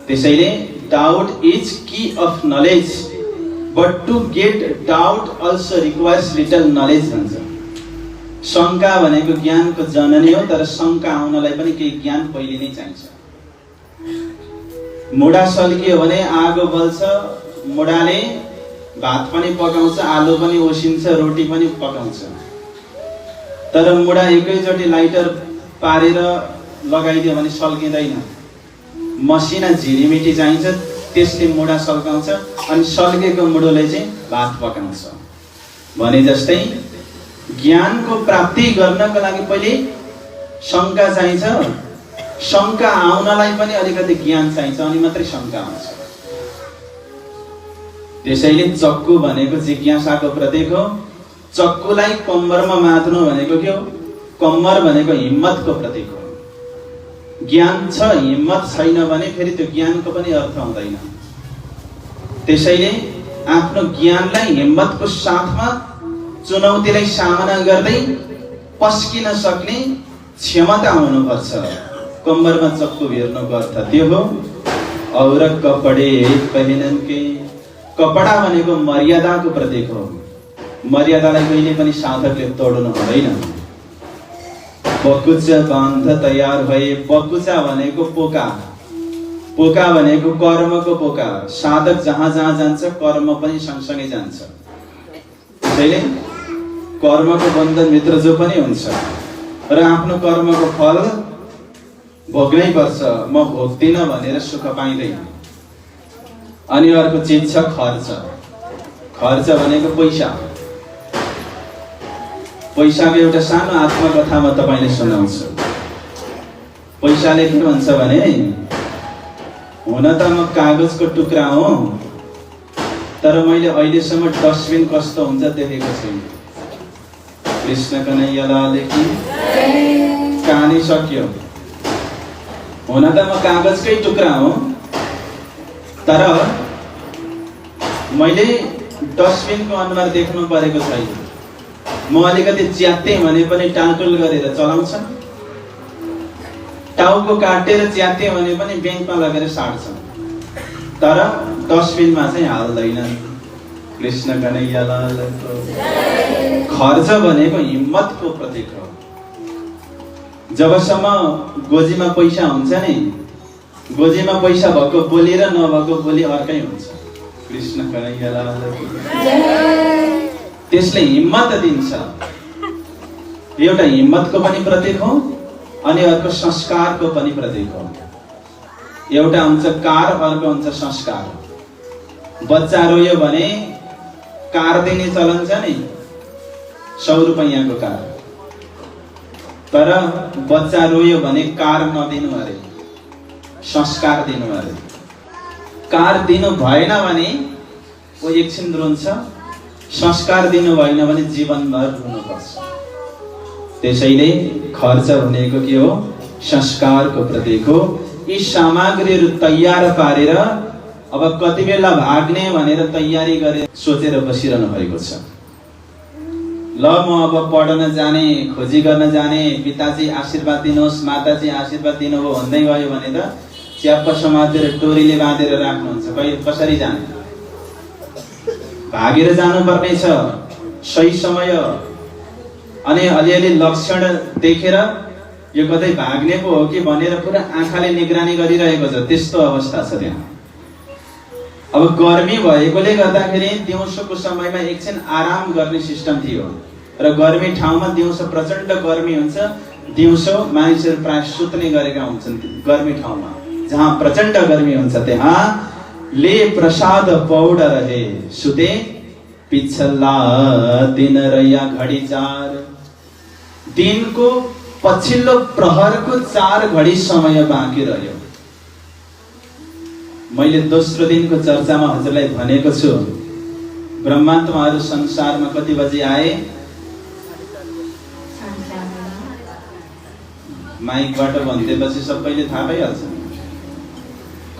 त्यसैले doubt is key of knowledge, but to get doubt also requires little knowledge भन्छ। शंका भनेको ज्ञानको जननी हो, तर शंका आउनलाई पनि केही ज्ञान पहिले नै चाहिन्छ। मुढा सल्कियो भने आगो बल्छ, मुढाले भात पनि पकाउँछ, आलु पनि ओसिन्छ, रोटी पनि पकाउँछ। तर मुढा एकैचोटि लाइटर पारेर लगाइदियो भने सल्किँदैन। मसिना झिलिमिटी चाहिन्छ, त्यसले मुढा सल्काउँछ, अनि सल्केको मुढोले चाहिँ भात पकाउँछ। भने जस्तै ज्ञानको प्राप्ति गर्नको लागि पहिले शंका चाहिन्छ, शंका आउनलाई पनि अलिकति ज्ञान चाहिन्छ, अनि मात्रै शंका आउँछ। त्यसैले चक्कु भनेको जिज्ञासाको प्रतीक हो। चक्कुलाई कम्मरमा माथ्नु भनेको के हो? कम्मर भनेको हिम्मतको प्रतीक हो। ज्ञान छ, हिम्मत छैन भने फेरि त्यो ज्ञानको पनि अर्थ हुँदैन। त्यसैले आफ्नो ज्ञानलाई हिम्मतको साथमा चुनौतीलाई सामना गर्दै पस्किन सक्ने क्षमता हुनुपर्छ। कम्मरमा चक्कु भेर्नुको अर्थ त्यो हो। और कपडे पहिनन के, कपडा भनेको मर्यादाको प्रतीक हो। मर्यादालाई कहिले पनि साधकले तोड्नु हुँदैन। बकुचा बान्ध तयार भए, बकुचा भनेको पोका, पोका भनेको कर्मको पोका। साधक जहाँ जहाँ जान्छ कर्म पनि सँगसँगै जान्छ। त्यसैले कर्मको बन्धनभित्र जो पनि हुन्छ र आफ्नो कर्मको फल भोग्नै पर्छ। म भोग्दिन भनेर सुख पाइँदैन। अनि अर्को चिज छ खर्च। खर्च भनेको पैसा। पैसाको एउटा सानो आत्मकथा म तपाईलाई सुनाउँछु। पैसाले के भन्छ भने, हुन त म कागजको टुक्रा हो, तर मैले अहिलेसम्म डस्टबिन कस्तो हुन्छ देखेको छैन। कृष्ण कन्हैया लाल की। कहानी सक्यो। हुन त म कागजकै टुक्रा हो, तर मैले डस्टबिनको अनुहार देख्नु परेको छैन। म अलिकति च्यात्ते भने पनि टालटुल गरेर चलाउँछ, टाउको काटेर च्यात्ते भने पनि ब्याङ्कमा लगेर साट्छ, तर डस्टबिनमा चाहिँ हाल्दैन। कृष्ण कन्हैया लाल की। खर्च भनेको हिम्मतको प्रतीक हो। जबसम्म गोजीमा पैसा हुन्छ नि, गोजीमा पैसा भएको बोली र नभएको बोली अर्कै हुन्छ। कृष्ण कन्हैया लाल की। त्यसले हिम्मत दिन्छ। एउटा हिम्मतको पनि प्रतीक हो, अनि अर्को संस्कारको पनि प्रतीक हो। एउटा हुन्छ कार, अर्को हुन्छ संस्कार। बच्चा रोयो भने कार दिने चलन छ नि, 100 रुपैयाँको कार। तर बच्चा रोयो भने कार नदिनु अरे, संस्कार दिनु अरे। कार दिनु भएन भने वो एकछिन रोन्छ, संस्कार दिनु भएन भने जीवनभर रुनुपर्छ। त्यसैले खर्च भनेको के हो? संस्कारको प्रतीक हो। यी सामग्रीहरू तयार पारेर अब कति बेला भाग्ने भनेर तयारी गरेर सोचेर बसिरहनु भएको छ। ल म अब पढ्न जाने, खोजी गर्न जाने, पिताजी आशीर्वाद दिनुहोस्, माताजी आशीर्वाद दिनुभयो भन्दै गयो भने त च्याप्प समातेर टोरीले बाँधेर राख्नुहुन्छ। कसरी जाने? भागेर जानुपर्ने छ सही समय। अनि अलिअलि लक्षण देखेर यो कतै भाग्ने पो हो कि भनेर पुरा आँखाले निगरानी गरिरहेको छ। त्यस्तो अवस्था छ त्यहाँ। अब गर्मी भएकोले गर्दाखेरि दिउँसोको समयमा एकछिन आराम गर्ने सिस्टम थियो र गर्मी ठाउँमा दिउँसो प्रचण्ड गर्मी हुन्छ। दिउँसो मानिसहरू प्राय सुत्ने गरेका हुन्छन्। गर्मी ठाउँमा जहाँ प्रचण्ड गर्मी हुन्छ त्यहाँ ले प्रसाद पौड रहे सुते पिछला दिन रैया घडी 4। दिनको पछिल्लो प्रहरको 4 घडी समय बाँकी रह्यो। मैले दोस्रो दिनको चर्चामा हजुरलाई भनेको छु, ब्रह्मात्माहरू संसारमा कति बजे आए? माइकबाट भनिदिएपछि सबैले थाहा पाइहाल्छ।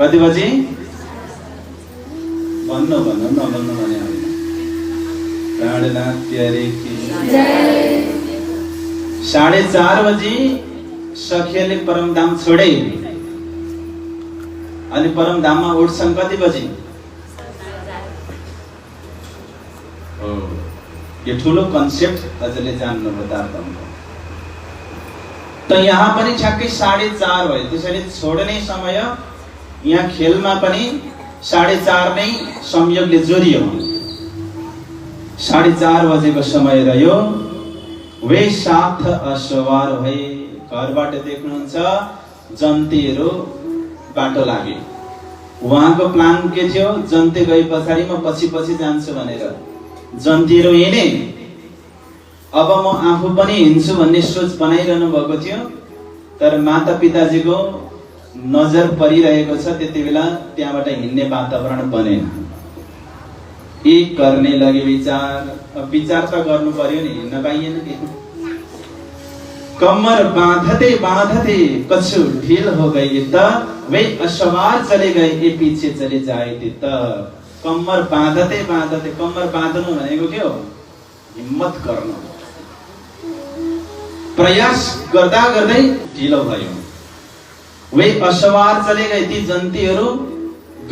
कति बजे? भन्नु नभन्नु भने होइन। प्राणनाथ प्यारे की 4:30 बजे सखियाले परमधाम छोडे अनि परमधाममा उठ्छन् कति बजे? यो ठुलो कन्सेप्ट हजुरले जान्नुभयो दार्तमको। त यहाँ पनि ठ्याक्कै 4:30 भयो। त्यसैले छोड्ने समय यहाँ खेलमा पनि 4:30 नै संयोगले जोडियो। 4:30 बजेको समय रह्यो। वे साथ असवार भए। घरबाट देख्नुहुन्छ जन्तीहरू बाटो लागे। उहाँको प्लान के थियो? जन्ती गए पछाडि म पछि जान्छु भनेर। जन्तीहरू हिँडे। अब म आफू पनि हिँड्छु भन्ने सोच बनाइरहनु भएको थियो। तर माता पिताजीको नजर परिरहेको छ। त्यति बेला त्यहाँबाट हिँड्ने वातावरण बनेन। एक गर्ने लगे विचार। अब विचार त गर्नु पर्यो नि, हिँड्न पाइएन कि। कमर बांधते कछु ढील हो गई त वे असवार चले गए ए पीछे चले जाए त। कमर बांधते कमर बाँध्नु भनेको के हो? हिम्मत गर्नु। प्रयास गर्दा गर्दै ढिलो भयो। वे असवार चले गए, ती जन्तीहरू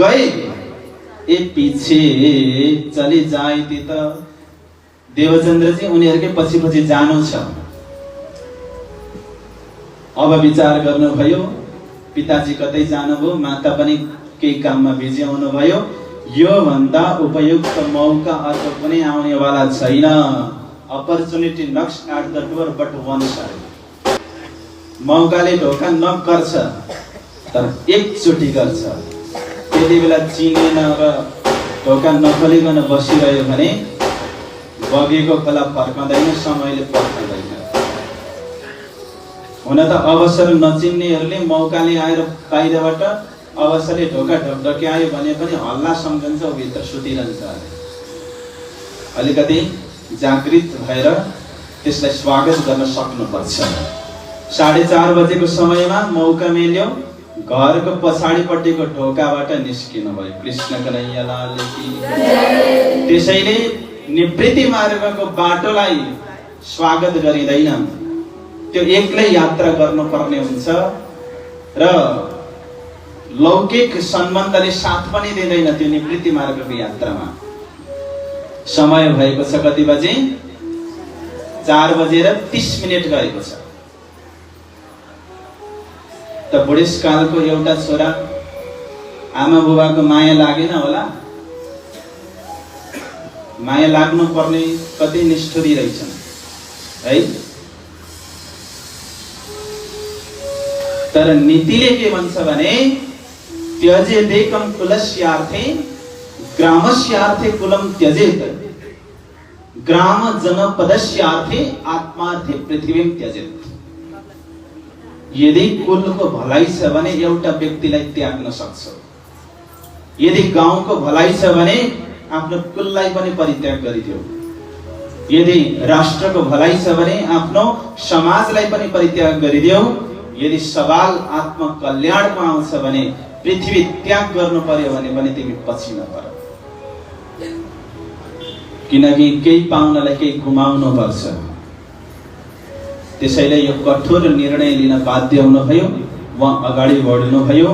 गए ए पीछे चले जाए त। देवचन्द्रजी उनीहरुकै पछि जानु छ। अब विचार गर्नुभयो। पिताजी कतै जानुभयो, माता पनि केही काममा बिजी हुनुभयो। यो भन्दा उपयुक्त मौका अर्को कुनै आउनेवाला छैन। Opportunity knocks at the door but one side. मौकाले ढोका नक गर्छ तर एकचोटि गर्छ। त्यति बेला चिनेन र ढोका नखोलिकन बसिरह्यो भने बगेको खोला फर्कँदैन, समयले फर्कँदैन। हुन त अवसर नचिन्नेहरूले मौकाले आएर बाहिरबाट अवसरले ढोका ढकढक्यायो भने पनि हल्ला सम्झन्छ, भित्र सुतिरहन्छ। अलिकति जागृत भएर त्यसलाई स्वागत गर्न सक्नुपर्छ। 4:30 बजेको समयमा मौका मिल्यो। घरको पछाडिपट्टिको ढोकाबाट निस्किनु भयो। कृष्ण कन्हैया लाल की जय। त्यसैले निवृत्ति मार्गको बाटोलाई स्वागत गरिँदैन, त्यो एक्लै यात्रा गर्नुपर्ने हुन्छ र लौकिक सम्बन्धले साथ पनि दिँदैन त्यो निवृत्ति मार्गको यात्रामा। समय भएको छ कति बजे? 4:30 गएको छ। त बुढेसकालको एउटा छोरा, आमा बुबाको माया लागेन होला? माया लाग्नु पर्ने कति निष्ठुरी रहेछन् है। तर नीतिले के भन्छ भने त्यजेदेकं कुलस्यार्थे ग्रामस्यार्थे कुलम त्यजेत, ग्राम जनपदस्यार्थे आत्मार्थे पृथ्वीं त्यजेत। यदि कुलको भलाइ छ भने एउटा व्यक्तिलाई त्याग्न सक्छ। यदि गाउँको भलाइ छ भने आफ्नो कुललाई पनि परित्याग गरिदियो। यदि राष्ट्रको भलाइ छ भने आफ्नो समाजलाई पनि परित्याग गरिदेऊ। यदि सवाल आत्मकल्याणको आउँछ भने पृथ्वी त्याग गर्नु पर्यो भने पनि तिमी पछि नपर, किनकि केही पाउनलाई केही गुमाउनु पर्छ। त्यसैले यो कठोर निर्णय लिन बाध्य हुनुभयो, वहाँ अगाडि बढ्नुभयो।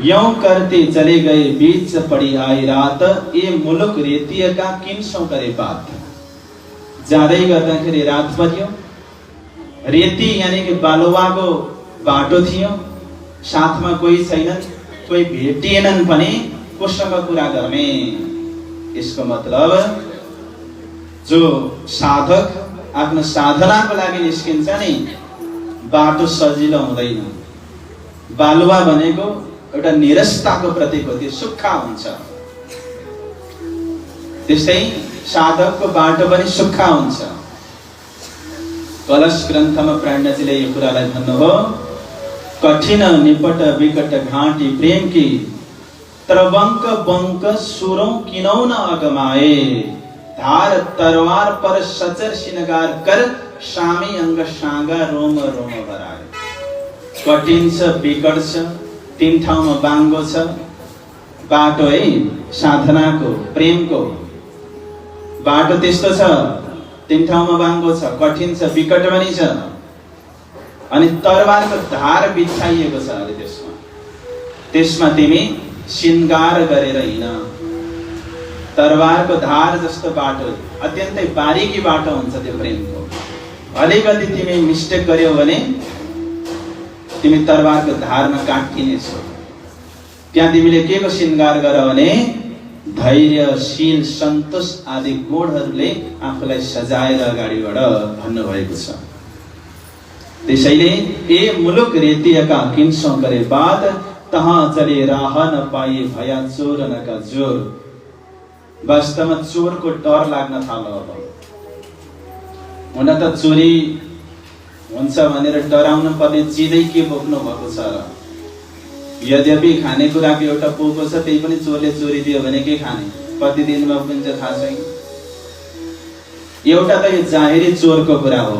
यूं करते चले गए बीच पड़ी आई रात, ये मुलुक रेतिएका किनसौं करे बात। जाँदै गर्दाखेरि रात पर्यो, रेती यानी कि बालुवाको बाटो थियो, साथमा कोही छैनन्, कोही भेटिएनन् पनि कोसँग कुरा गर्ने। यसको मतलब जो साधक आफ्नो साधनाको लागि निस्किन्छ नि, बाटो सजिलो हुँदैन। बालुवा भनेको एउटा निरस्ताको प्रतीक हो, त्यो सुक्खा हुन्छ। त्यस्तै साधकको बाटो पनि सुक्खा हुन्छ। कलश ग्रन्थमा प्राणजीले यो कुरालाई भन्नुभयो, कठिन निपट विकट घाँटी प्रेम की, त्रवंक बंक सुरों किनौ न अगमाए। धार तरवार पर सचर श्रृंगार कर, शामी अंग शांगा रोम रोम बराए। कठिन छ, विकट छ, तीन ठाउँमा बाङ्गो छ बाटो है, साधनाको प्रेमको बाटो त्यस्तो छ, तीन ठाउँमा बाङ्गो छ, कठिन छ, विकट पनि छ, अनि तरवारको धार बिछाइएको छ। अरे त्यसमा तिमी श्रृंगार गरेर हिँड। तरवारको धार जस्तो बाटो, अत्यन्तै बारीकी बाटो हुन्छ त्यो प्रेमको। अलिकति तिमी मिस्टेक गर्यौ भने तिमी तरवारको धारमा काटिनेछौ। त्यहाँ तिमीले के को श्रृंगार गर भने धैर्य, शील, सन्तोष आदि गुणहरूले आफूलाई सजाएर अगाडि बढ भन्नुभएको छ। त्यसैले ए मुलुक रेतिएका किनसौं करे बात, तहाँ चले राह न पाए भया चोर न का जोर। वास्तवमा चोरको डर लाग्न थाल्यो। अब हुन त चोरी हुन्छ भनेर डराउन पर्ने चिजै के बोक्नु भएको छ र? यद्यपि खानेकुराको एउटा पोको छ, त्यही पनि चोरले चोरी दियो भने के खाने, कति दिनमा पुग्छ थाहा छैन। एउटा त यो जाहेरी चोरको कुरा हो।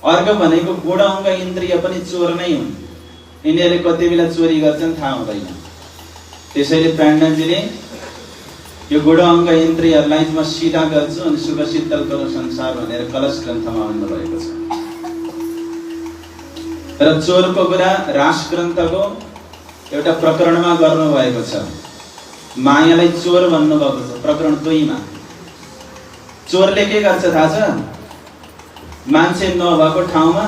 अर्को भनेको गुण-अङ्ग इन्द्रिय पनि चोर नै हुन्। यिनीहरूले कति बेला चोरी गर्छन् थाहा हुँदैन। त्यसैले प्राणजीले यो गुण-अङ्ग इन्द्रियहरूलाई म सिधा गर्छु अनि सुख शीतल करो संसार भनेर कलश ग्रन्थमा भन्नुभएको छ। र चोरको कुरा रास ग्रन्थको एउटा प्रकरणमा गर्नुभएको छ। मायालाई चोर भन्नुभएको छ प्रकरण 2 मा। चोरले के गर्छ थाहा छ? मान्छे नभएको ठाउँमा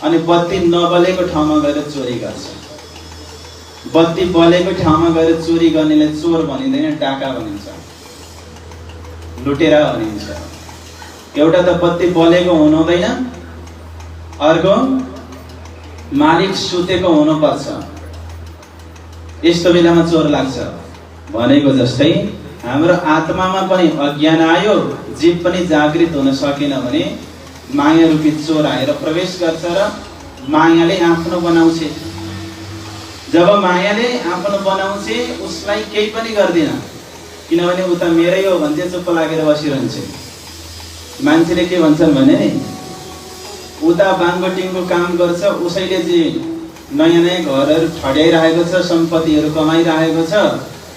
अनि बत्ती नबलेको ठाउँमा गएर चोरी गर्छ। बत्ती बलेको ठाउँमा गएर चोरी गर्नेलाई चोर भनिँदैन, डाका भनिन्छ, लुटेरा भनिन्छ। एउटा त बत्ती बलेको हुनु हुँदैन, अर्को मालिक सुतेको हुनुपर्छ। यस्तो बेलामा चोर लाग्छ। भनेको जस्तै हाम्रो आत्मामा पनि अज्ञान आयो, जीव पनि जागृत हुन सकेन भने माया रूपी चोर आएर प्रवेश गर्छ र मायाले आफ्नो बनाउँछ। जब मायाले आफ्नो बनाउँछ उसलाई केही पनि गर्दिन, किनभने उता मेरै हो भन्दै चुप्प लागेर बसिरहन्छ। मान्छेले के भन्छन् भने उता बाङ्गोटिङको काम गर्छ, उसैले चाहिँ नयाँ नयाँ घरहरू ठड्याइरहेको छ, सम्पत्तिहरू कमाइरहेको छ,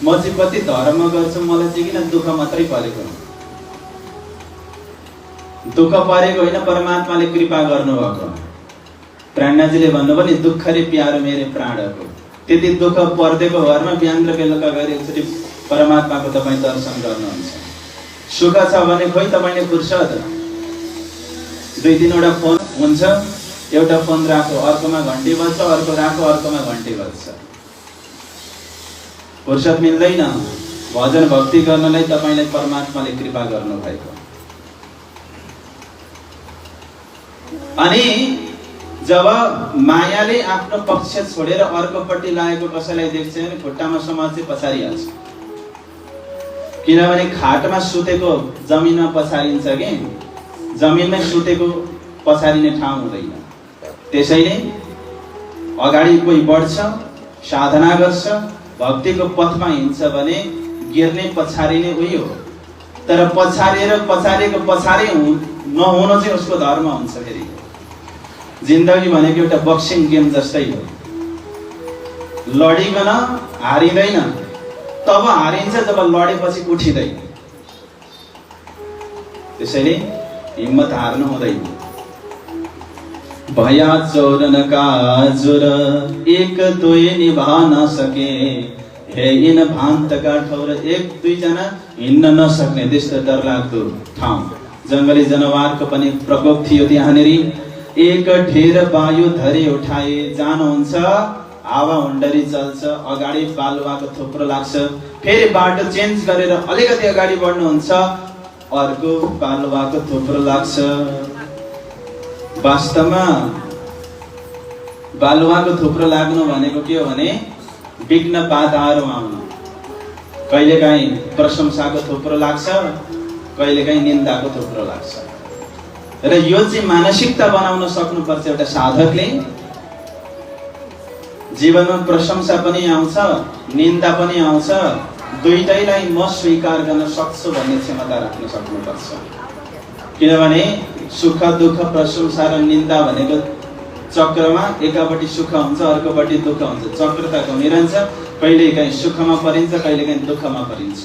म चाहिँ कति धर्म गर्छु, मलाई चाहिँ किन दुःख मात्रै परेको। दुःख परेको होइन, परमात्माले कृपा गर्नुभएको। प्राणजीले भन्नुभयो नि, दुःख रे प्यारो मेरो प्राणको। त्यति दुःख पर्देको घरमा बिहान र बेलुका गएर एकचोटि परमात्माको तपाईँ दर्शन गर्नुहुन्छ। सुख छ भने खोइ तपाईँले फुर्सद 2-3 वटा फोन हुन्छ, एउटा फोन राखो, अर्कोमा घन्टी बज्छ, अर्को राखो, अर्कोमा घन्टी बज्छ। फुर्सद मिल्दैन। भजन भक्ति गर्नलाई तपाईलाई परमात्माले कृपा गर्नु भएको। अनि जब मायाले आफ्नो पक्ष छोडेर अर्कोपट्टि लागेको कसैलाई देख्छ भने खुट्टामा समात्दै पछारिहाल्छ। किनभने खाटमा सुतेको जमिनमा पछारिन्छ कि जमिनमै सुतेको पछारिने ठाउँ हुँदैन। त्यसैले अगाडि कोही बढ्छ, साधना गर्छ, भक्तिको पथमा हिँड्छ भने गिर्ने पछारिने उही हो। तर पछारेको पछारे नहुन चाहिँ उसको धर्म हुन्छ। फेरि जिन्दगी भनेको एउटा बक्सिङ गेम जस्तै हो, लडिकन हारिँदैन, तब हारिन्छ जब लडेपछि उठिँदैन। त्यसैले हिम्मत हार्नु हुँदैन। भया चौरन का जोर एक दुई निभा नसके, हे इन भान्तका ठौर एक दुईजना हिँड्न नसक्ने त्यस्तो डरलाग्दो ठाउँ। जङ्गली जनावरको पनि प्रकोप थियो त्यहाँनिर। एक ढेर वायु धरे उठाए, जानुहुन्छ हावा हुन्डरी चल्छ, अगाडि बालुवाको थुप्रो लाग्छ, फेरि बाटो चेन्ज गरेर अलिकति अगाडि बढ्नुहुन्छ, अर्को बालुवाको थुप्रो लाग्छ। वास्तवमा बालुवाको थुप्रो लाग्नु भनेको के हो भने विघ्न बाधाहरू आउनु। कहिलेकाहीँ प्रशंसाको थुप्रो लाग्छ, कहिलेकाहीँ निन्दाको थुप्रो लाग्छ। र यो चाहिँ मानसिकता बनाउन सक्नुपर्छ एउटा साधकले। जीवनमा प्रशंसा पनि आउँछ, निन्दा पनि आउँछ, दुईटैलाई म स्वीकार गर्न सक्छु भन्ने क्षमता राख्न सक्नुपर्छ। किनभने सुख दुःख प्रशंसा र निन्दा भनेको चक्रमा एकापट्टि सुख हुन्छ, अर्कोपट्टि दुःख हुन्छ। चक्र त घुमिरहन्छ, कहिलेकाहीँ सुखमा परिन्छ, कहिलेकाहीँ दुःखमा परिन्छ।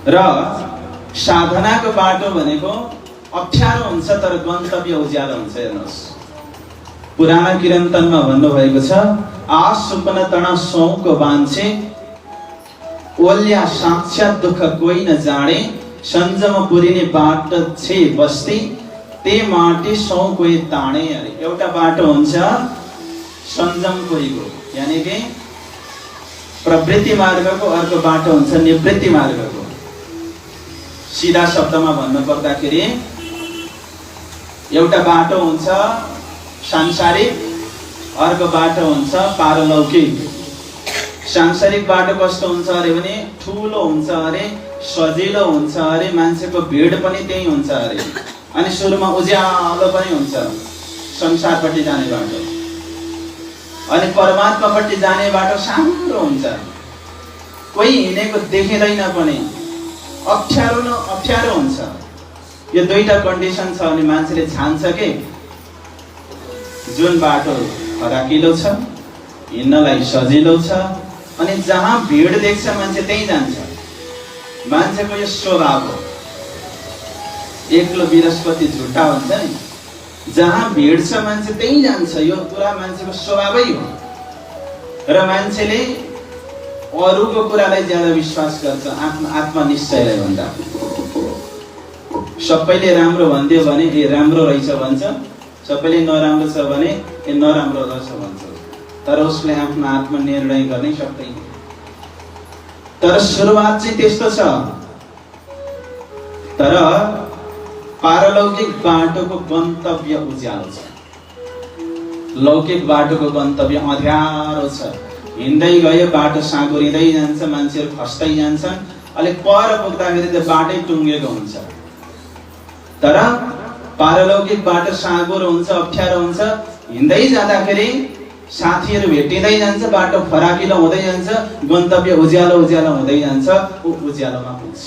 र साधनाको बाटो भनेको अप्ठ्यारो हुन्छ तर गन्तव्य उज्यालो हुन्छ। हेर्नुहोस्, पुराना कीर्तनमा भन्नुभएको छ, आ सुपन तण सौको बान्छे, ओल्या साक्षात दुःख कोही न जाने, सञ्जम पुरिने बाट छे बस्ती, ते माटी सौ कोही ताणे। अरे एउटा बाटो हुन्छ सञ्जम कोहीको, यानि कि प्रवृत्ति मार्गको, अर्को बाटो हुन्छ निवृत्ति मार्गको। सिधा शब्दमा भन्नु पर्दाखेरि एउटा बाटो हुन्छ सांसारिक, अर्को बाटो हुन्छ पारलौकिक। सांसारिक बाटो कस्तो हुन्छ अरे भने ठुलो हुन्छ अरे, सजिलो हुन्छ अरे, मान्छेको भिड पनि त्यही हुन्छ अरे, अनि सुरुमा उज्यालो पनि हुन्छ संसारपट्टि जाने बाटो। अनि परमात्मापट्टि जाने बाटो सानो हुन्छ, कोही हिँडेको देखिँदैन पनि, अप्ठ्यारो हुन्छ। यो दुईटा कन्डिसन छ अनि मान्छेले छान्छ कि जुन बाटो फराकिलो छ, हिँड्नलाई सजिलो छ, अनि जहाँ भिड देख्छ मान्छे त्यही जान्छ। मान्छेको यो स्वभाव हो। एक्लो बृहस्पति झुट्टा हुन्छ नि, जहाँ भिड छ मान्छे त्यही जान्छ। यो कुरा मान्छेको स्वभावै हो। र मान्छेले अरूको कुरालाई ज्यादा विश्वास गर्छ आत्मनिश्चयलाई भन्दा। सबैले राम्रो भनिदियो भने ए राम्रो रहेछ भन्छ, सबैले नराम्रो छ भने ए नराम्रो रहेछ भन्छ, तर उसले आफ्नो आत्मनिर्णय गर्नै सक्दैन। तर सुरुवात चाहिँ त्यस्तो छ। तर पारलौकिक बाटोको गन्तव्य उज्यालो छ, लौकिक बाटोको गन्तव्य अँध्यारो छ। हिँड्दै गयो बाटो साँगुरिँदै जान्छ, मान्छेहरू खस्दै जान्छन्, अलिक पर पुग्दाखेरि त बाटै टुङ्गेको हुन्छ। तर पारलौकिक बाटो साँगुरो हुन्छ, अप्ठ्यारो हुन्छ। हिँड्दै जाँदाखेरि साथीहरू भेटिँदै जान्छ, बाटो फराकिलो हुँदै जान्छ, गन्तव्य उज्यालो उज्यालो हुँदै जान्छ, ऊ उज्यालोमा पुग्छ।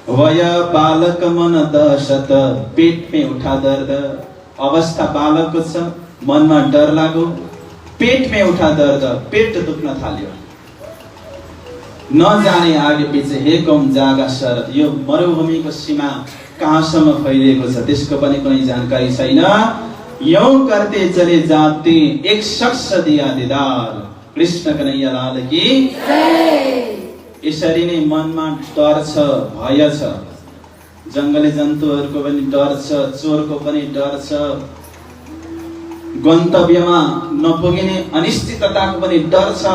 वय बालक मन दशत, पेट में उठा दर्द। अवस्था बालकको छ, मनमा डर लाग्यो, पेट में उठा दर्द, पेट दुख्न थाल्यो। नजाने आगे पछि हे कौन जागा शरद। यो मरुभूमिको सीमा कहाँसम्म फैलिएको छ त्यसको पनि कुनै जानकारी छैन। यूं करते चले जाते एक शख्स दिया दीदार। कृष्ण कन्हैया लाल की यसरी नै मनमा डर छ, भय छ। जङ्गली जन्तुहरूको पनि डर छ, चोरको पनि डर छ, गन्तव्यमा नपुगिने अनिश्चितताको पनि डर छ।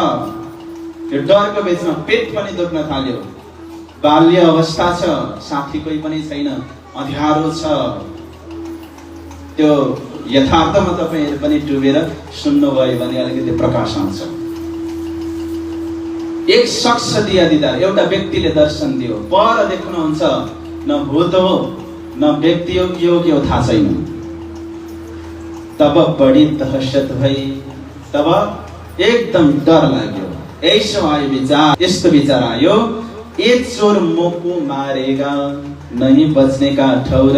यो डरको बीचमा पेट पनि दुख्न थाल्यो। बाल्य अवस्था छ, साथी कोही पनि छैन, अँध्यारो छ। त्यो यथार्थमा तपाईहरु पनि डुबेर सुन्नुभयो भने अलिकति प्रकाश आउँछ। एक शख्स दिया दीदार, एउटा व्यक्तिले दर्शन दियो। पर देख्नुहुन्छ, न भूत हो न व्यक्ति हो, के हो थाहा छैन। तब बढी दहशत भई तब एकदम डर लाग्यो। ऐसो आयो विचार, यस्तो विचार आयो, एक चोर मोको मारेगा नहीं बचने का ठौर,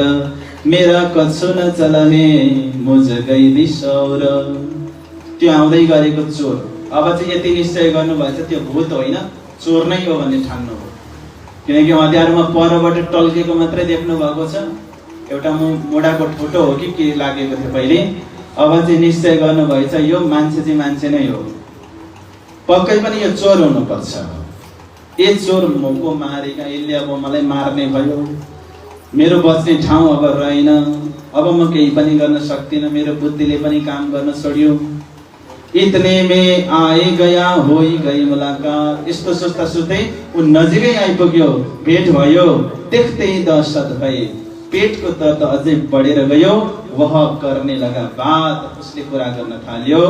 मेरा कछु न चलहे मुझ गई सौर। त्यो आउँदै गरेको चोर अब चाहिँ यति निश्चय गर्नुभएछ त्यो भूत होइन चोर नै हो भन्ने ठान्नु हो। किनकि हतियारमा परबाट टल्केको मात्रै देख्नु भएको छ, एउटा मोडाको ठोटो हो कि के लागेको थियो पहिले। अब चाहिँ निश्चय गर्नुभएछ यो मान्छे चाहिँ मान्छे नै हो, पक्कै पनि यो चोर हुनुपर्छ। ए चोर मोको मारेगा, यसले अब मलाई मार्ने भयो, मेरो बच्ने ठाउँ अब रहेन, अब म केही पनि गर्न सक्दिनँ, मेरो बुद्धिले पनि काम गर्न छोड्यो। इतने में आए गया हो गई मुलाकात। यस्तो सोच्दा सोच्दै ऊ नजिकै आइपुग्यो, भेट भयो। देख्दै दहशत भए, पेटको दर्द अझै बढेर गयो। वह गर्ने लगा बात, उसले कुरा गर्न थाल्यो।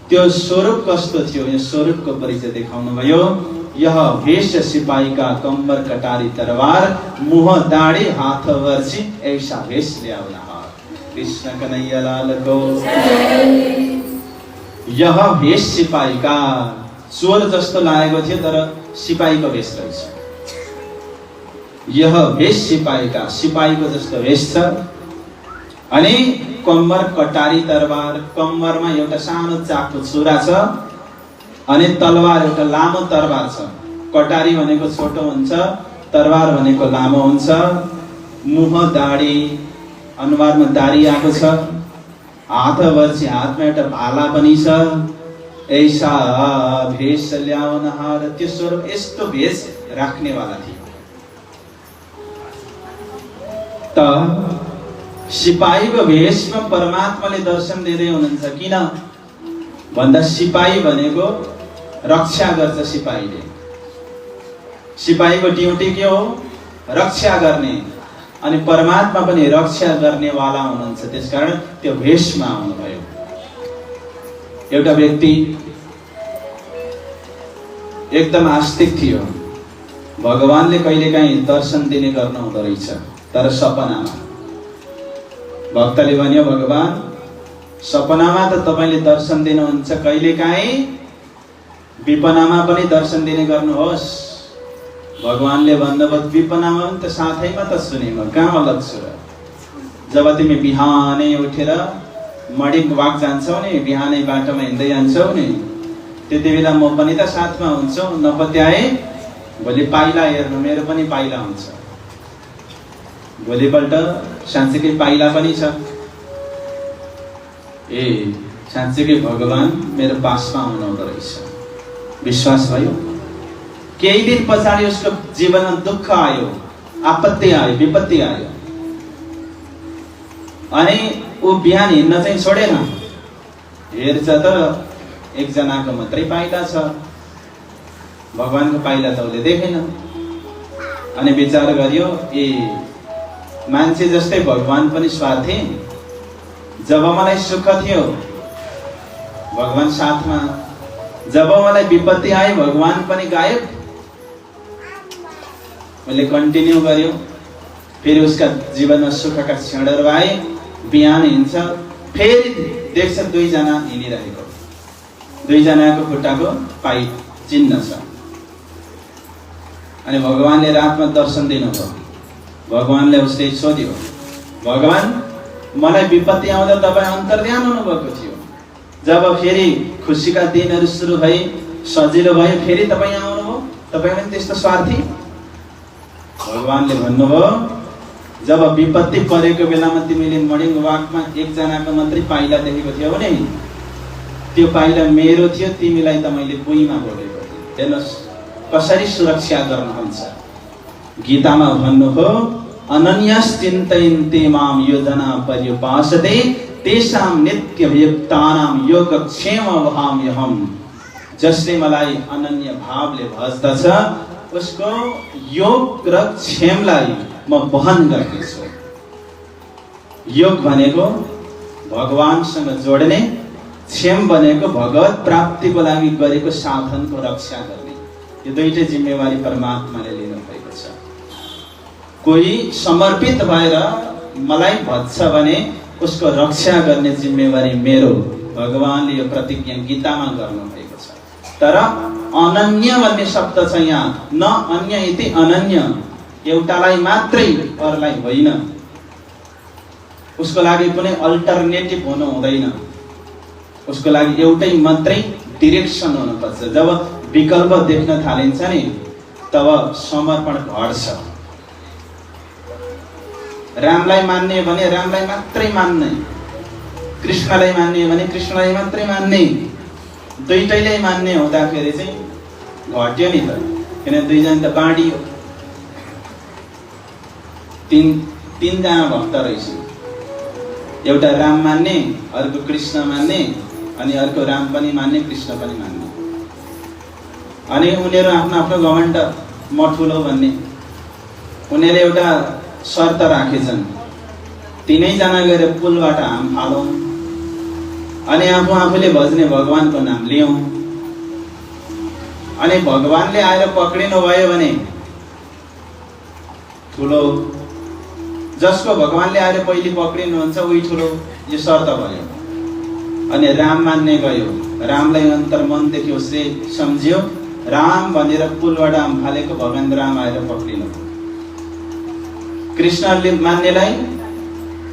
त्यो स्वरूप कस्तो थियो, यो स्वरूपको परिचय देखाउनु भयो। यह भेष सिपाही का, कम्बर कटारी तरवार, मुह दाढ़ी हाथ वर्षी, ऐसा भेष ल्याउला हार। कृष्ण कन्हैया लाल को। यह भेष सिपाही का, चोर जस्तो लागेको थियो तर सिपाहीको भेष रहेछ। यह भेष सिपाही का, सिपाहीको जस्तो भेष छ। अनि कम्बर कटारी तरवार, कम्बरमा एउटा सानो चाकको छुरा छ, अनि तलवार एउटा लामो तरवार छ। कटारी भनेको छोटो हुन्छ, तरवार भनेको लामो हुन्छ। मुह दाढी, अनुहारमा दाढी आएको छ। हात वर्षी, हातमा एउटा भाला पनि छ। ऐसा भेष ल्याउन हार, त्यो स्वरूप यस्तो भेष राख्नेवाला थियो। त सिपाहीको भेषमा परमात्माले दर्शन दिँदै हुनुहुन्छ। किन भन्दा सिपाही भनेको रक्षा गर्छ। सिपाहीले, सिपाहीको ड्युटी के हो? रक्षा गर्ने। अनि परमात्मा पनि रक्षा गर्नेवाला हुनुहुन्छ, त्यसकारण त्यो भेषमा आउनुभयो। एउटा व्यक्ति एकदम आस्तिक थियो, भगवानले कहिलेकाहीँ दर्शन दिने गर्नु हुँदो रहेछ, तर सपनामा। भक्तले भन्यो, भगवान सपनामा त तपाईले दर्शन दिनुहुन्छ, कहिलेकाहीँ विपनामा पनि दर्शन दिने गर्नुहोस्। भगवानले भन्नुभयो, विपनामा पनि त साथैमा त सुने, म कहाँ अलग छु र? जब तिमी बिहानै उठेर मडिङ वाक जान्छौ नि, बिहानै बाटोमा हिँड्दै जान्छौ नि, त्यति बेला म पनि त साथमा हुन्छु। नपत्याए भोलि पाइला हेर्नु, मेरो पनि पाइला हुन्छ। भोलिपल्ट साँच्चीकै पाइला पनि छ। ए साँच्चीकै भगवान मेरो पासमा आउनुहुँदो रहेछ। विश्वास भयो। केही दिन पछाडि उसको जीवनमा दुःख आयो, आपत्ति आयो, विपत्ति आयो। अनि ऊ बिहान हिँड्न चाहिँ छोडेन। हेर्छ त एकजनाको मात्रै पाइला छ, भगवानको पाइला त उसले देखेन। अनि विचार गर्यो, ए मान्छे जस्तै भगवान पनि स्वार्थी। जब मलाई सुख थियो भगवान साथमा, जब मलाई विपत्ति आयो भगवान पनि गायब। उसले कन्टिन्यू गर्यो। फेरि उसका जीवनमा सुखका क्षणहरू आए। बिहान हिँड्छ, फेरि देख्छ दुईजना हिँडिरहेको, दुईजनाको खुट्टाको पाइ चिन्ह छ। अनि भगवानले रातमा दर्शन दिनुभयो। भगवानले उसले सोध्यो, भगवान मलाई विपत्ति आउँदा तपाईँ अन्तर्ध्यान हुनुभएको थियो, जब फेरि खुसीका दिनहरू सुरु भए, सजिलो भयो, फेरि तपाईँ आउनुभयो, तपाईँ पनि त्यस्तो स्वार्थी? भगवानले भन्नुभयो, जब विपत्ति परेको बेलामा तिमीले मर्निङ वाकमा एकजनाको मात्रै पाइला देखेको थियौ भने त्यो पाइला मेरो थियो, तिमीलाई त मैले भुइँमा बोलेको थिएँ। हेर्नुहोस् कसरी सुरक्षा गर्नुहुन्छ। गीतामा भन्नुभयो, अनन्यश्चिन्तयन्ते माम योजना पर्युपासते तेषां नित्यभियुक्तानां योगक्षेम वहाम्यहम्। जसले मलाई अनन्य भावले भज्दछ उसको योग र क्षेमलाई म वहन गर्नेछु। योग भनेको भगवानसँग जोड्ने, क्षेम भनेको भगवत प्राप्तिको लागि गरेको साधनको रक्षा गर्ने। यो दुईटै जिम्मेवारी परमात्माले लिनु भएको छ। कोही समर्पित भएर मलाई भज्छ भने उसको रक्षा गर्ने जिम्मेवारी मेरो भगवानले यो प्रतिज्ञा गीतामा गर्नुभएको छ। तर अनन्य भन्ने शब्द छ यहाँ, न अन्य इति अनन्य, एउटालाई मात्रै अरूलाई होइन। उसको लागि कुनै अल्टरनेटिभ हुनु हुँदैन, उसको लागि एउटै मात्रै डिरेक्सन हुनुपर्छ। जब विकल्प देख्न थालिन्छ नि तब समर्पण घट्छ। रामलाई मान्ने भने रामलाई मात्रै मान्ने, कृष्णलाई मान्ने भने कृष्णलाई मात्रै मान्ने, दुईटैलाई मान्ने हुँदाखेरि चाहिँ घट्यो नि त, किन दुईजना त बाँडियो। तीनजना भक्त रहेछ, एउटा राम मान्ने, अर्को कृष्ण मान्ने, अनि अर्को राम पनि मान्ने कृष्ण पनि मान्ने। अनि उनीहरू आफ्नो आफ्नो घमण्ड म ठुलो भन्ने, उनीहरूले एउटा शर्त राखेछन्, तीनैजना गएर पुलबाट हाम फालौँ अनि आफूले भज्ने भगवानको नाम लियौँ। अनि भगवानले आएर पक्रिनु भयो भने ठुलो, जसको भगवानले आएर पहिले पक्रिनुहुन्छ उही ठुलो, यो शर्त भयो। अनि राम मान्ने गयो, रामलाई अन्तर्मनदेखि उसले सम्झ्यो, राम भनेर पुलबाट हाम फालेको भगवान राम आएर पक्रिनु। कृष्णले मान्नेलाई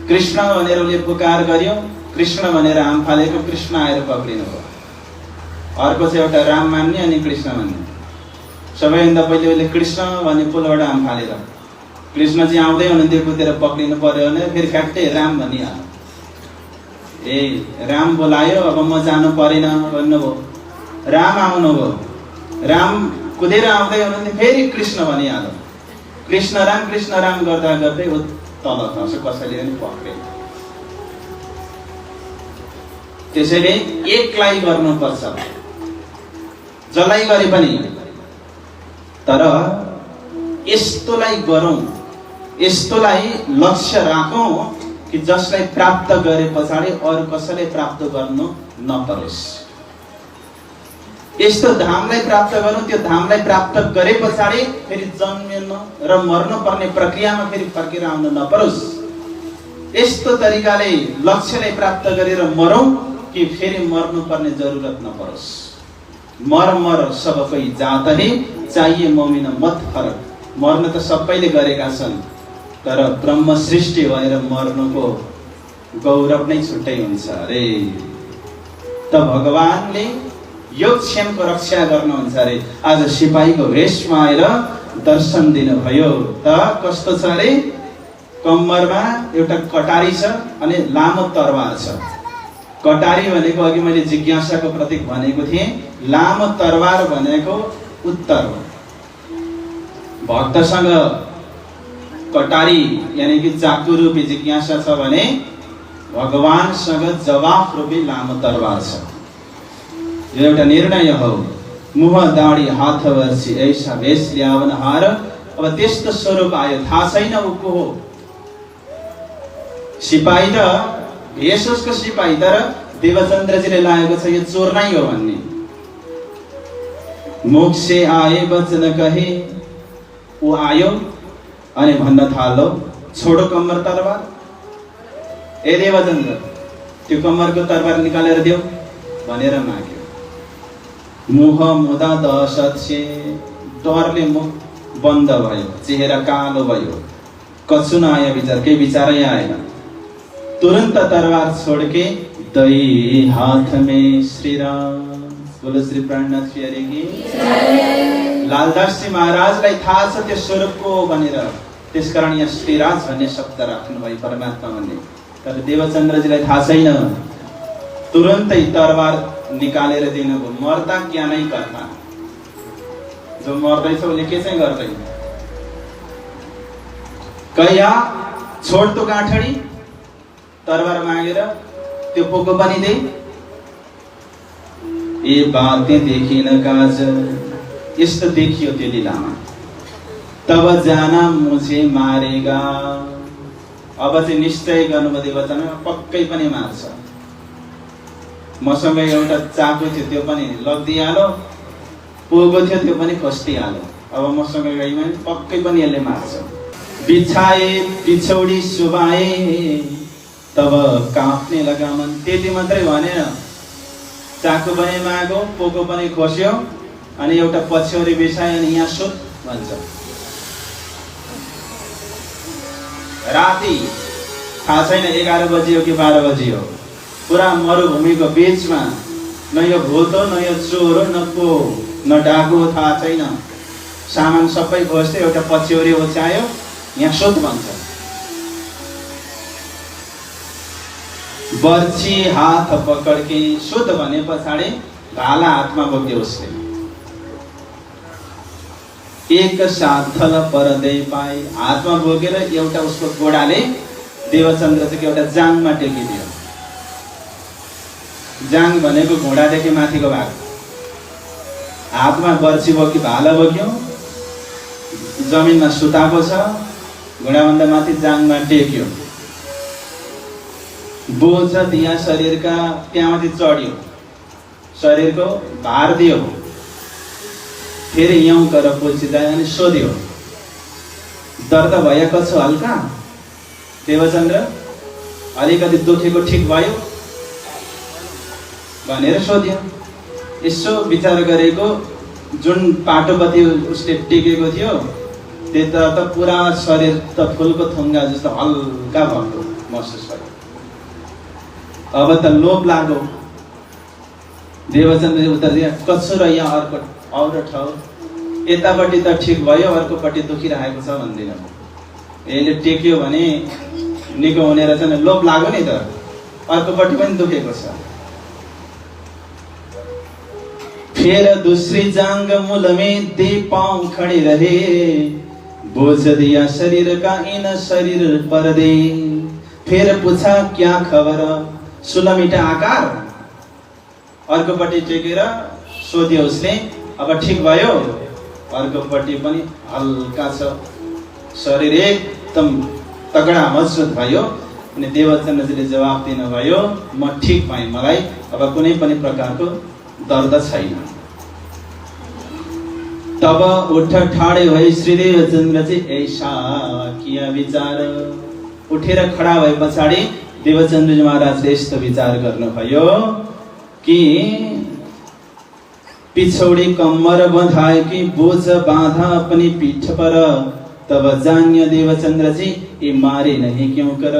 कृष्ण भनेर उसले पुकार गर्यो, कृष्ण भनेर हाम फालेको कृष्ण आएर पक्रिनु भयो। अर्को चाहिँ एउटा राम मान्ने अनि कृष्ण मान्ने। सबैभन्दा पहिले उसले कृष्ण भन्ने पुलबाट हाम फालेर कृष्ण चाहिँ आउँदै हुनुहुन्थ्यो, कुदेर पक्रिनु पर्यो भने फेरि फ्याक्टै राम भनिहाल्यो। ए राम बोलायो, अब म जानु परेन भन्नुभयो, राम आउनुभयो, राम कुदेर आउँदै हुनुहुन्थ्यो, फेरि कृष्ण भनिहाल्यो। कृष्ण राम गर्दा गर्दै ऊ तल खस्छ, कसैले पनि पक्रेन। त्यसैले एकलाई गर्नुपर्छ, जसलाई गरे पनि, तर यस्तोलाई गरौँ, यस्तोलाई लक्ष्य राखौँ कि जसलाई प्राप्त गरे पछाडि अरू कसैले प्राप्त गर्नु नपरोस्। यस्तो धामलाई प्राप्त गरौँ, त्यो धामलाई प्राप्त गरे पछाडि फेरि जन्मिनु र मर्नु पर्ने प्रक्रियामा फेरि फर्केर आउनु नपरोस्। यस्तो तरिकाले लक्ष्यलाई प्राप्त गरेर मरौँ कि फेरि मर्नु पर्ने जरुरत नपरोस्। मर सब कोही जात है, चाहिए मोमिन मत फरक। मर्न त सबैले गरेका छन्, तर ब्रह्म सृष्टि भएर मर्नुको गौरव नै छुट्टै हुन्छ अरे। त भगवानले यो क्षणको रक्षा गर्नुहुन्छ अरे। आज सिपाहीको वेशमा आएर दर्शन दिनुभयो। त कस्तो छ अरे, कम्मरमा एउटा कटारी छ अनि लामो तरवार छ। कटारी भनेको अघि मैले जिज्ञासाको प्रतीक भनेको थिएँ, लामो तरवार भनेको उत्तर हो। भक्तसँग कटारी यानी कि चाकु रूपी जिज्ञासा छ भने भगवानसँग जवाफ रूपी लामो तरवार छ। यो एउटा निर्णय हो। मुह दाढी हात वर्षी ऐसा वेश ल्यावन हार। अब त्यस्तो स्वरूप आयो, थाहा छैन ऊ को हो। सिपाही त यसोसको सिपाही, तर देवचन्द्रजीले लागेको छ यो चोर नै हो भन्ने। मुख से आए वचन कहे, ऊ आयो अनि भन्न थाल्यो, छोडो कम्मर तरवार। ए देवचन्द्र, त्यो कम्मरको तरवार निकालेर देऊ भनेर माग्यो। मुह मुदा दशत से, डरले मुख बन्द भयो, चेहरा कालो भयो, कछु नआयो विचार, केही विचारै आएन। तुरंत तरवार छोड़ के दई हाथ में श्री राम। बोलो श्री प्राणनाथ प्यारे की। लालदास जी महाराजलाई थाहा छ त्यो स्वरूपको भनेर, त्यसकारण यहाँ श्रीराज भन्ने शब्द राख्नु भयो, परमात्मा भन्ने। तर देवचन्द्रजीलाई थाहा छैन। तुरन्तै तरवार निकालेर दिनुभयो। मर्दा ज्ञानै कर्ता, जो मर्दैछ उसले के चाहिँ गर्दैन। कया छोड तो गाँठडी, तरवार मागेर त्यो पोको पनि दे। ए बातें देखिन काज, यस्तो देखियो त्यो लीलामा। तब जाना मुझे मारेगा। अब चाहिँ निश्चय गर्नुभयो देवचन्द्र, पक्कै पनि मार्छ। मसँग एउटा चाकु थियो, त्यो पनि लगिदिइहाल्यो, पोको थियो त्यो पनि खोस्टिहाल्यो। अब मसँग गइमा पक्कै पनि यसले मार्छ। बिछाए पिछौडी सुबाए तब काफ्ने लगा मन। त्यति मात्रै भनेन, चाकु पनि मागो, पोको पनि खोस्यो अनि एउटा पछ्यौरी बिछायो अनि यहाँ सुत भन्छ। राति थाहा छैन 11 बजियो कि 12 बजियो, पुरा मरुभूमिको बीचमा, न यो भूत हो न यो चोर हो न को न डाकु हो, थाहा छैन। सामान सबै खोज्दै एउटा पछ्यौरी ओछ्यायो, यहाँ सुत भन्छ। बर्छी हात पकड्के सुत भने पछाडि भाला हातमा बोक्यो उसले। एक साथ थल परदै पाए, हातमा बोकेर एउटा उसको गोडाले देवचन्द्र चाहिँ एउटा जाङमा टेकिदियो। जाङ भनेको घोडादेखि माथिको भाग। हातमा बर्छी बोकी भाला बोक्यो, जमिनमा सुताको छ, घोडाभन्दा माथि जाङमा टेक्यो। बोझ दिया शरीरका, त्यहाँमाथि चढ्यो, शरीरको भार दियो, फेरि यौँ कर पुछिँदै अनि सोध्यो, दर्द भएको छ हल्का देवचन्द्र, अलिकति दुखेको ठिक भयो भनेर सोध्यो। यसो विचार गरेको जुन पाटोपति उसले टेकेको थियो त्यता त पुरा शरीर त फुलको थुङ्गा जस्तो हल्का भएको महसुस भयो। अब त लोभ लाग्यो। देवचन्द्रले उत्तर दिए, कसो र यहाँ अर्को ठाउँ, यतापट्टि त ठिक भयो, अर्कोपट्टि दुखिरहेको छ भन्दिन। यसले टेक्यो भने निको हुने रहेछ नि, लोभ लाग्यो नि त, अर्कोपट्टि पनि दुखेको छ। फिर दूसरी जांग मूल में दे पांव खड़े रहे, बोझ दिया शरीर का इन शरीर पर दे। फिर पूछा क्या खबर, सुलमिटा आकार, अर्कोपट्टि टेकेर सोध्यो उसले, अब ठिक भयो, अर्कोपट्टि पनि हल्का छ, शरीर एकदम तगडा मजबुत भयो। अनि देवचन्द्रजीले जवाफ दिनुभयो, म ठिक भएँ, मलाई अब कुनै पनि प्रकारको दर्द छैन। तब उठ ठाडे भई श्री देवचन्द्र चाहिँ ऐसा किया विचार, उठेर खडा भए पछाडि देवचन्द्रजी महाराजले यस्तो विचार गर्नुभयो कि पिछौडी कम्मर बंधाए कि बोझ बांधा अपनी पीठ पर, तब जान्य देवचन्द्र जी ये मारे नहीं क्यों कर।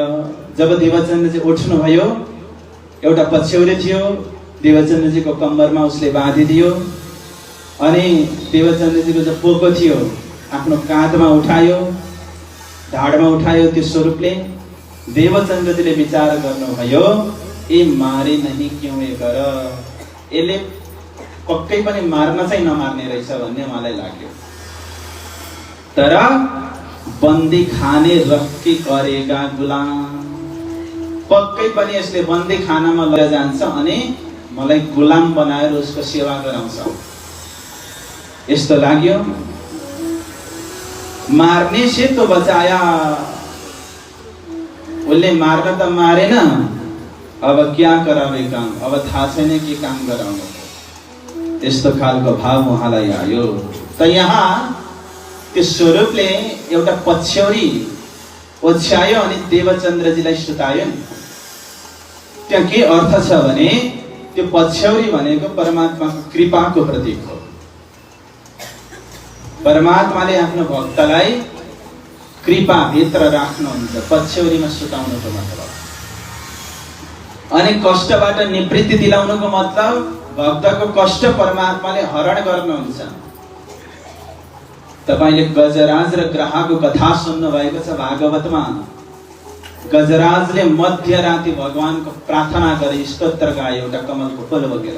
जब देवचन्द्र जी उठ्नु भयो, एउटा पछ्यौरी थियो, देवचन्द्र जी को कम्मरमा उसले बाँधिदियो अनि देवचन्द्र जी को जो पोको थियो आफ्नो काँधमा उठायो, ढाडमा उठायो। त्यो स्वरूपले देवचन्द्र जीले विचार गर्नुभयो, ए मारे नहीं क्यों ये कर, यसले पक्कै पनि मार्न चाहिँ नमार्ने रहेछ भन्ने मलाई लाग्यो। तर बन्दी खाने रक्की करेगा गुलाम, पक्कै पनि यसले बन्दी खानामा लिएर जान्छ अनि मलाई गुलाम बनाएर उसको सेवा गराउँछ यस्तो लाग्यो। मार्ने से तो बचाया, उसले मार्न त मारेन, अब क्या करावे काम, अब थाहा छैन के काम गराउनु, यस्तो खालको भाव उहाँलाई आयो। त यहाँ त्यो स्वरूपले एउटा पछ्यौरी ओछ्यायो अनि देवचन्द्रजीलाई सुतायो। त्यहाँ के अर्थ छ भने त्यो पछ्यौरी भनेको परमात्माको कृपाको प्रतीक हो। परमात्माले आफ्नो भक्तलाई कृपा भित्र राख्नुहुन्छ, पछ्यौरीमा सुताउनुको मतलब। अनि कष्टबाट निवृत्ति दिलाउनुको मतलब भक्तको कष्ट परमात्माले हरण गर्नुहुन्छ। तपाईले गजराज र ग्राहको कथा सुन्नु भएको छ भागवतमा। गजराजले मध्यराति भगवानको प्रार्थना गरे, स्तोत्र गाए एउटा कमलको फूल बोकेर।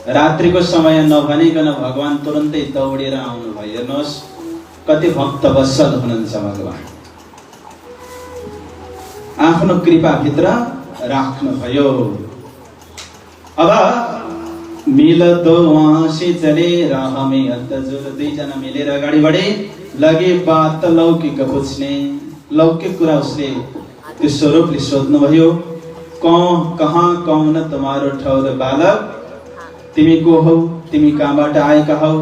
रात्रिको समय नभनिकन भगवान तुरन्तै दौडेर आउनु भयो। हेर्नुहोस् कति भक्त वत्सल हुनुहुन्छ भगवान। आफ्नो कृपा भित्र राख्नु भयो। अब मिल दो वहां से चले राह में अतजुर, दुईजना मिलेर अगाडि बढे। लगे बात लौकिक पुछ्ने, लौकिक कुरा उसले त्यो स्वरूपले सोध्नु भयो। कहाँ कौन तुम्हारो ठौर बालक, तिमी को हौ, तिमी कहाँबाट आएका हौ।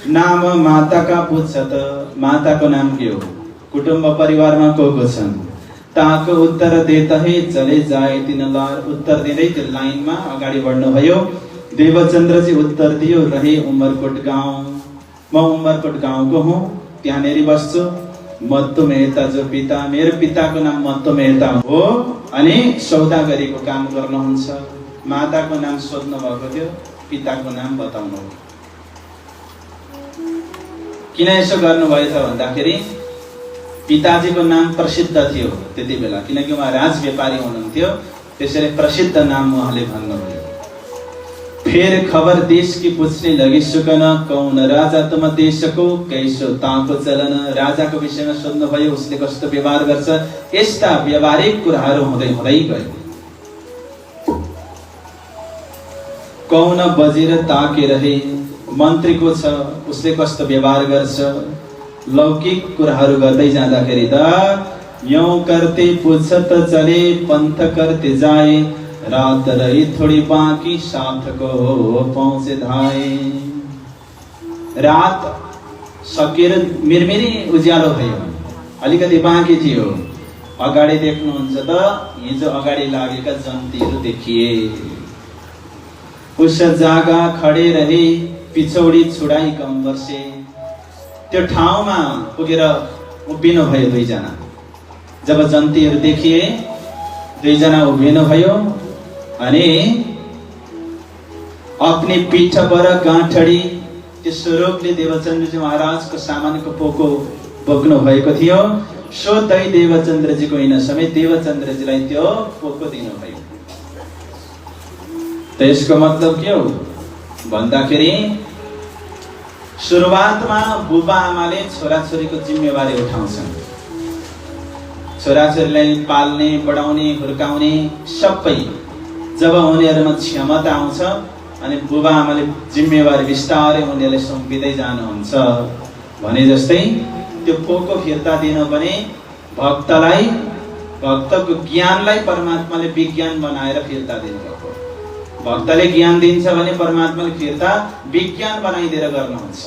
नाम माता का पूछ त, माताको नाम के हो, कुटुम्ब परिवारमा को को छन्। ताको उत्तर देता है चले जाए तिनलार। उत्तर दिँदै त्यो लाइनमा अगाडि बढ्नुभयो। देवचन्द्रजी उत्तर दियो रहे उमरकोट गाउँ। म उमरकोट गाउँको हुँ, त्यहाँनेरि बस्छु। मत्तु मेहता जो पिता, मेरो पिताको नाम मत्तु मेहता हो अनि सौदागरीको काम गर्नुहुन्छ। माताको नाम सोध्नु भएको थियो, पिताको नाम बताउनु। किन यसो गर्नुभयो त भन्दाखेरि पिताजीको नाम प्रसिद्ध थियो त्यति बेला, किनकि उहाँ राज व्यापारी हुनुहुन्थ्यो, त्यसैले प्रसिद्ध नाम उहाँले भन्नुभयो। फिर खबर देश की पूछने लगी सुकन, कौन राजा तुम देशको कैसो ताको चलन। राजाको विषयमा सोध्नु भयो, उसले कस्तो व्यवहार गर्छ। यस्ता व्यवहारिक कुराहरू हुँदै हुँदै गयो। कौन बजेर ताके रहे, मन्त्रीको छ, उसले कस्तो व्यवहार गर्छ। लौकिक कुराहरू गर्दै जाँदाखेरि त यौं करते पूछत चले, पन्थ करते जाए, रात रही थोड़ी बाकी साथ को पहुंचे धाए। रात सकेर मिरमिरी उज्यालो भयो, अलिकति बाँकी थियो। अगाडि देख्नुहुन्छ त हिजो अगाडि लागेका जन्तीहरू देखिए। उस जागा खडे रहे, पिछौडी छुडाई कम वर्षे। त्यो ठाउँमा पुगेर उभिनु भयो दुईजना। जब जन्तीहरू देखिए, दुईजना उभिनु भयो अनि अपनी पीठ पर गाँठडी, त्यो स्वरूपले देवचन्द्रजी महाराजको सामानको पोको बोक्नु भएको थियो। सोधै देवचन्द्रजीको होइन, समेत देवचन्द्रजीलाई त्यो पोको दिनुभयो। त यसको मतलब के हो भन्दाखेरि सुरुवातमा बुबा आमाले छोराछोरीको जिम्मेवारी उठाउँछन्। छोराछोरीलाई पाल्ने, बढाउने, हुर्काउने सबै जब उनीहरूमा क्षमता आउँछ अनि बुबा आमाले जिम्मेवारी बिस्तारै उनीहरूले सुम्पिँदै जानुहुन्छ। भने जस्तै त्यो पोको फिर्ता दिनु पनि भक्तलाई, भक्तको ज्ञानलाई परमात्माले विज्ञान बनाएर फिर्ता दिनुभएको। भक्तले ज्ञान दिन्छ भने परमात्माले फिर्ता विज्ञान बनाइदिएर गर्नुहुन्छ।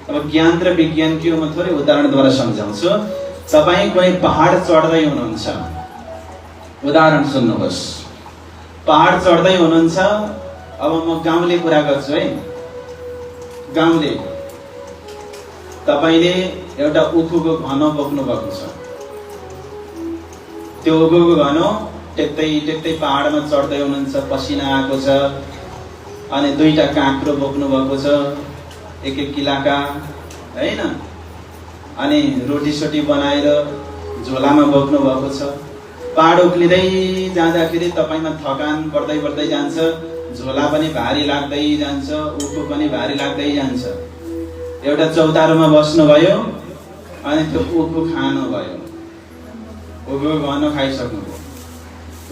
अब ज्ञान र विज्ञान के हो म थोरै उदाहरणद्वारा सम्झाउँछु। तपाईँ कुनै पहाड चढ्दै हुनुहुन्छ, उदाहरण सुन्नुहोस्। पहाड चढ्दै हुनुहुन्छ, अब म गाउँले कुरा गर्छु है। गाउँले तपाईले एउटा उखुको घनो बोक्नु भएको छ। त्यो उखुको घनो टेक्दै टेक्दै पहाडमा चढ्दै हुनुहुन्छ, पसिना आएको छ अनि दुईटा काँक्रो बोक्नु भएको छ, एक किलाका हैन। अनि रोटी सोटी बनाएर झोलामा बोक्नु भएको छ। पहाड उक्लिँदै जाँदाखेरि तपाईमा थकान बढ्दै बढ्दै जान्छ, झोला पनि भारी लाग्दै जान्छ, उखु पनि भारी लाग्दै जान्छ। एउटा चौतारोमा बस्नुभयो अनि त्यो उखु खानुभयो, उखु घनो खाइसक्नुभयो।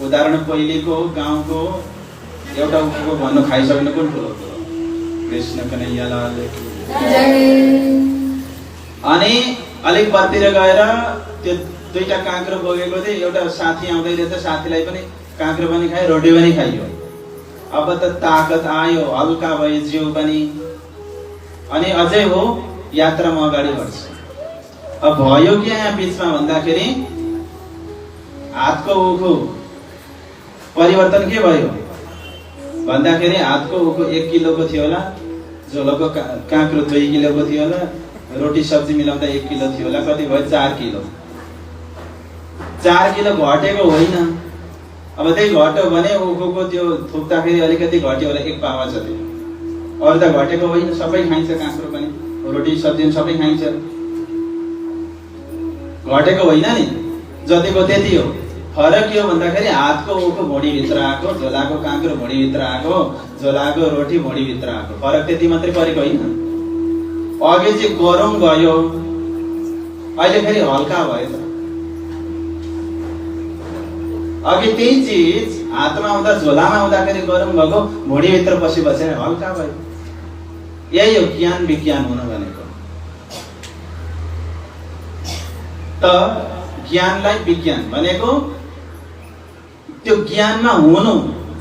उदाहरण पहिलेको गाउँको एउटा उखुको घनो खाइसक्नु कुन ठुलो कुरो। कृष्ण कन्हैया लाल की जय। अनि अलिक परतिर गएर त्यो दुईटा काँक्रो बोकेको थिए, एउटा साथी आउँदै रहेछ, साथीलाई पनि काँक्रो पनि खायो, रोटी पनि खाइयो। अब त ताकत आयो, हल्का भयो जिउ पनि, अनि अझै हो यात्रामा अगाडि बढ्छ। अब भयो के यहाँ बीचमा भन्दाखेरि हातको उखु परिवर्तन के भयो भन्दाखेरि हातको उखु 1 किलोको थियो होला, झोलको काँक्रो 2 किलोको थियो होला, रोटी सब्जी मिलाउँदा 1 किलो थियो होला, कति भयो 4 किलो। 4 किलो घटेको होइन। अब त्यही घट्यो भने उखुको त्यो थुक्दाखेरि अलिकति घट्यो होला, 1 पावा जति। अरू त घटेको होइन, सबै खाइन्छ, काँक्रो पनि, रोटी सब्जी सबै खाइन्छ। घटेको होइन नि, जतिको त्यति हो। फरक के हो भन्दाखेरि हातको उखु भुँडीभित्र आएको, झोलाको काँक्रो भुँडीभित्र आएको, झोलाको रोटी भुँडीभित्र आएको, फरक त्यति मात्रै परेको होइन। अघि चाहिँ गरौँ गयो, अहिले फेरि हल्का भयो त। अघि त्यही चिज हातमा आउँदा, झोलामा आउँदाखेरि गरौँ भएको, भुँडीभित्र पसेपछि हल्का भयो। यही हो ज्ञान विज्ञान हुनु भनेको। त ज्ञानलाई विज्ञान भनेको त्यो ज्ञानमा हुनु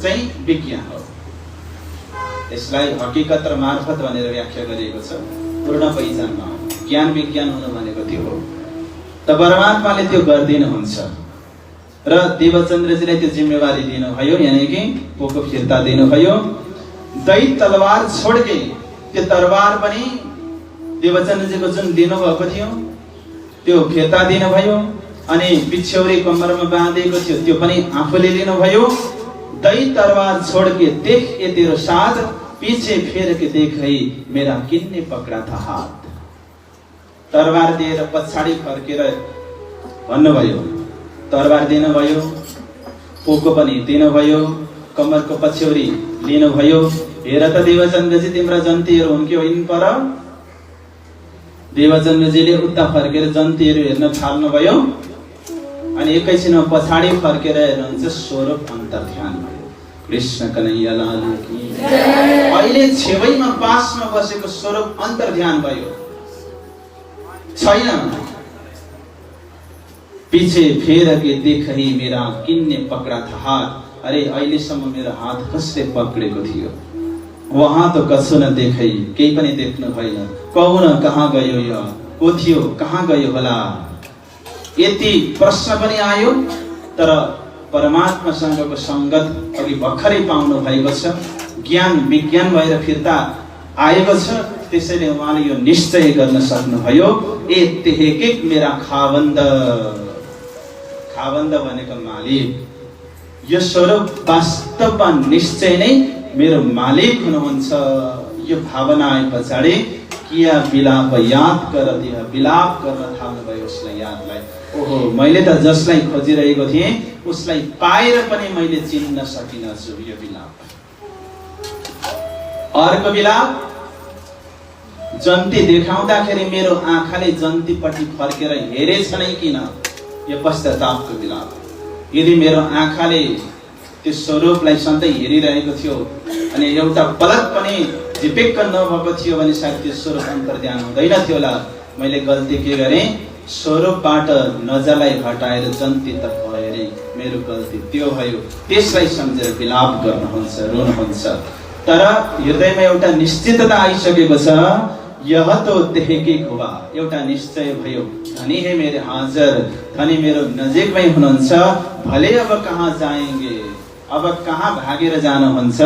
चाहिँ विज्ञान हो। यसलाई हकीकत र मार्फत भनेर व्याख्या गरिएको छ। पूर्ण पहिचानमा ज्ञान विज्ञान हुनु भनेको त्यो हो। त परमात्माले त्यो गर्दिनुहुन्छ। र देवचन्द्रजीलाई त्यो जिम्मेवारी दिनुभयो, यानी कि पोको फिर्ता दिनुभयो। दैत तलवार छोड्के, त्यो तरवार पनि देवचन्द्रजीको जुन दिनुभएको थियो त्यो फिर्ता दिनुभयो। अनि बिछ्यौरी कम्मरमा बाँधेको थियो त्यो पनि आफूले लिनुभयो। दैत तरवार छोड्के देख ये तेरो साथ, पीछे फेर के देख है मेरा किन्ने पक्रा था हात। तरवार दिएर पछाडि फर्केर भन्नुभयो, तरवार दिनुभयो, पोको पनि दिनुभयो, कम्मरको पछ्यौरी लिनुभयो। हेर त देवचन्द्रजी तिम्रा जन्तीहरू हुन् कि होइन पर? देवचन्द्रजीले उता फर्केर जन्तीहरू हेर्न थाल्नुभयो। अनि एकैछिनमा पछाडि फर्केर हेर्नुहुन्छ, स्वरूप अन्तर्ध्यान भयो। कृष्ण कन्हैया लाल की जय। अहिले छेवैमा पासमा बसेको स्वरूप अन्तर्ध्यान भयो, छैन। पीछे फेर के देख है मेरा किन्ने पक्रा था हात। अरे अहिलेसम्म मेरो हात कसले पक्रेको थियो? वहाँ त कसो न देखै, केही पनि देख्नु भएन। कहू न कहाँ गयो यो, को थियो, कहाँ गयो होला? यति प्रश्न पनि आयो। तर परमात्मासँगको संगत अघि भर्खरै पाउनु भएको छ, ज्ञान विज्ञान भएर फिर्ता आएको छ। त्यसैले उहाँले यो निश्चय गर्न सक्नुभयो, ए तेहेकिक मेरा खावन्द। खावन्द भनेको मालिक। यो स्वरूप वास्तवमा निश्चय नै मेरो मालिक हुनुहुन्छ। यो भावना आए पछाडि किया विलाप याद कर दिया, विलाप गर्न थाल्नुभयो उसलाई यादलाई। ओहो, मैले त जसलाई खोजिरहेको थिएँ उसलाई पाएर पनि मैले चिन्न सकिनछु। यो विलाप। अर्को विलाप, जन्ती देखाउँदाखेरि मेरो आँखाले जन्तीपट्टि फर्केर हेरेछ नै किन? यो पश्चातापको विलाप। यदि मेरो आँखाले त्यो स्वरूपलाई सधैँ हेरिरहेको थियो अनि एउटा पलक पनि झिपेक्क नभएको थियो भने सायद त्यो स्वरूप अन्तर्ध्यान हुँदैन थियो होला। मैले गल्ती के गरेँ? स्वरूपबाट नजरलाई हटाएर जन्तीतर्फ हेरेँ, मेरो गल्ती त्यो भयो। त्यसलाई सम्झेर विलाप गर्नुहुन्छ, रुनुहुन्छ। तर हृदयमा एउटा निश्चितता आइसकेको छ, यह तो तेहेकिक हुआ। एउटा निश्चय भयो, धनी है मेरे हाजर, धनी मेरो नजिकमै हुनुहुन्छ। भले अब कहाँ जाएंगे, अब कहाँ भागेर जानुहुन्छ,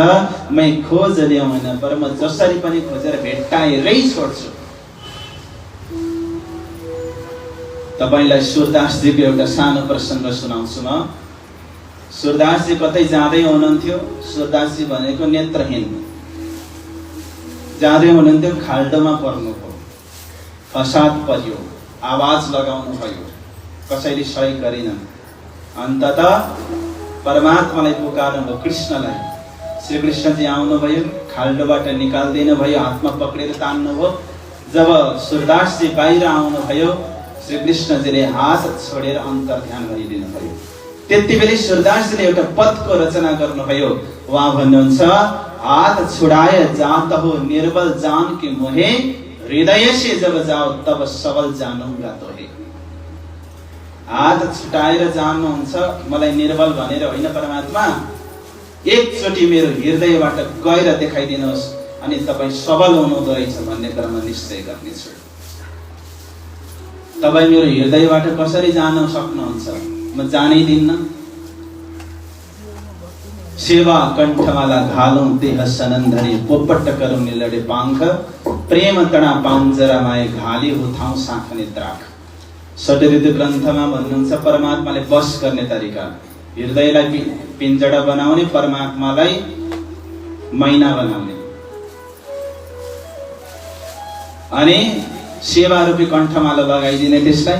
मै खोज ल्याउन, पर म जसरी पनि खोजेर भेट्टाएरै छोड्छु। तपाईलाई सूरदासजीको एउटा सानो प्रसङ्ग सुनाउँछु म। सूरदासजी कतै जाँदै हुनुहुन्थ्यो। सूरदासजी भनेको नेत्रहीन। जाँदै हुनुहुन्थ्यो, खाल्डोमा पर्नुभयो, फसाद पर्यो, आवाज लगाउनु भयो, कसैले सही गरेनन्। अन्ततः परमात्मालाई पुकार्नुभयो, कृष्णलाई। श्री कृष्णजी आउनुभयो, खाल्डोबाट निकाल्दिनु भयो, हातमा पक्रेर तान्नुभयो। जब सूरदासजी बाहिर आउनुभयो, श्री कृष्णजीले हात छोडेर अन्तर्ध्यान गरिदिनु भयो। त्यतिबेला सूरदासजीले एउटा पदको रचना गर्नुभयो। उहाँ भन्नुहुन्छ, हात छुड़ाए जात हो निर्बल जान के मोहे, हृदय से जब जाओ तब सबल जानूंगा तोहे। हात छुटाएर जान्नुहुन्छ, मलाई निर्बल भनेर होइन परमात्मा, एकचोटि मेरो हृदयबाट गएर देखाइदिनुहोस् अनि तपाईँ सबल हुनुहुँदो रहेछ भन्ने क्रम निश्चय गर्नेछु। तपाईँ मेरो हृदयबाट कसरी जान सक्नुहुन्छ? म जानै दिन्न। सेवा कंठमाला घालौं देह सनंधरी, पोपट करूं निलडे पांख, प्रेम तणा पांजरा माए घाली हुथाउँ साखने द्राख। षटऋतु ग्रन्थमा भन्नुहुन्छ परमात्माले बस गर्ने तरिका, हृदयलाई पिञ्जडा बनाउने, परमात्मालाई मैना बनाउने, अनि सेवा रूपी कण्ठमाला लगाइदिने, त्यसलाई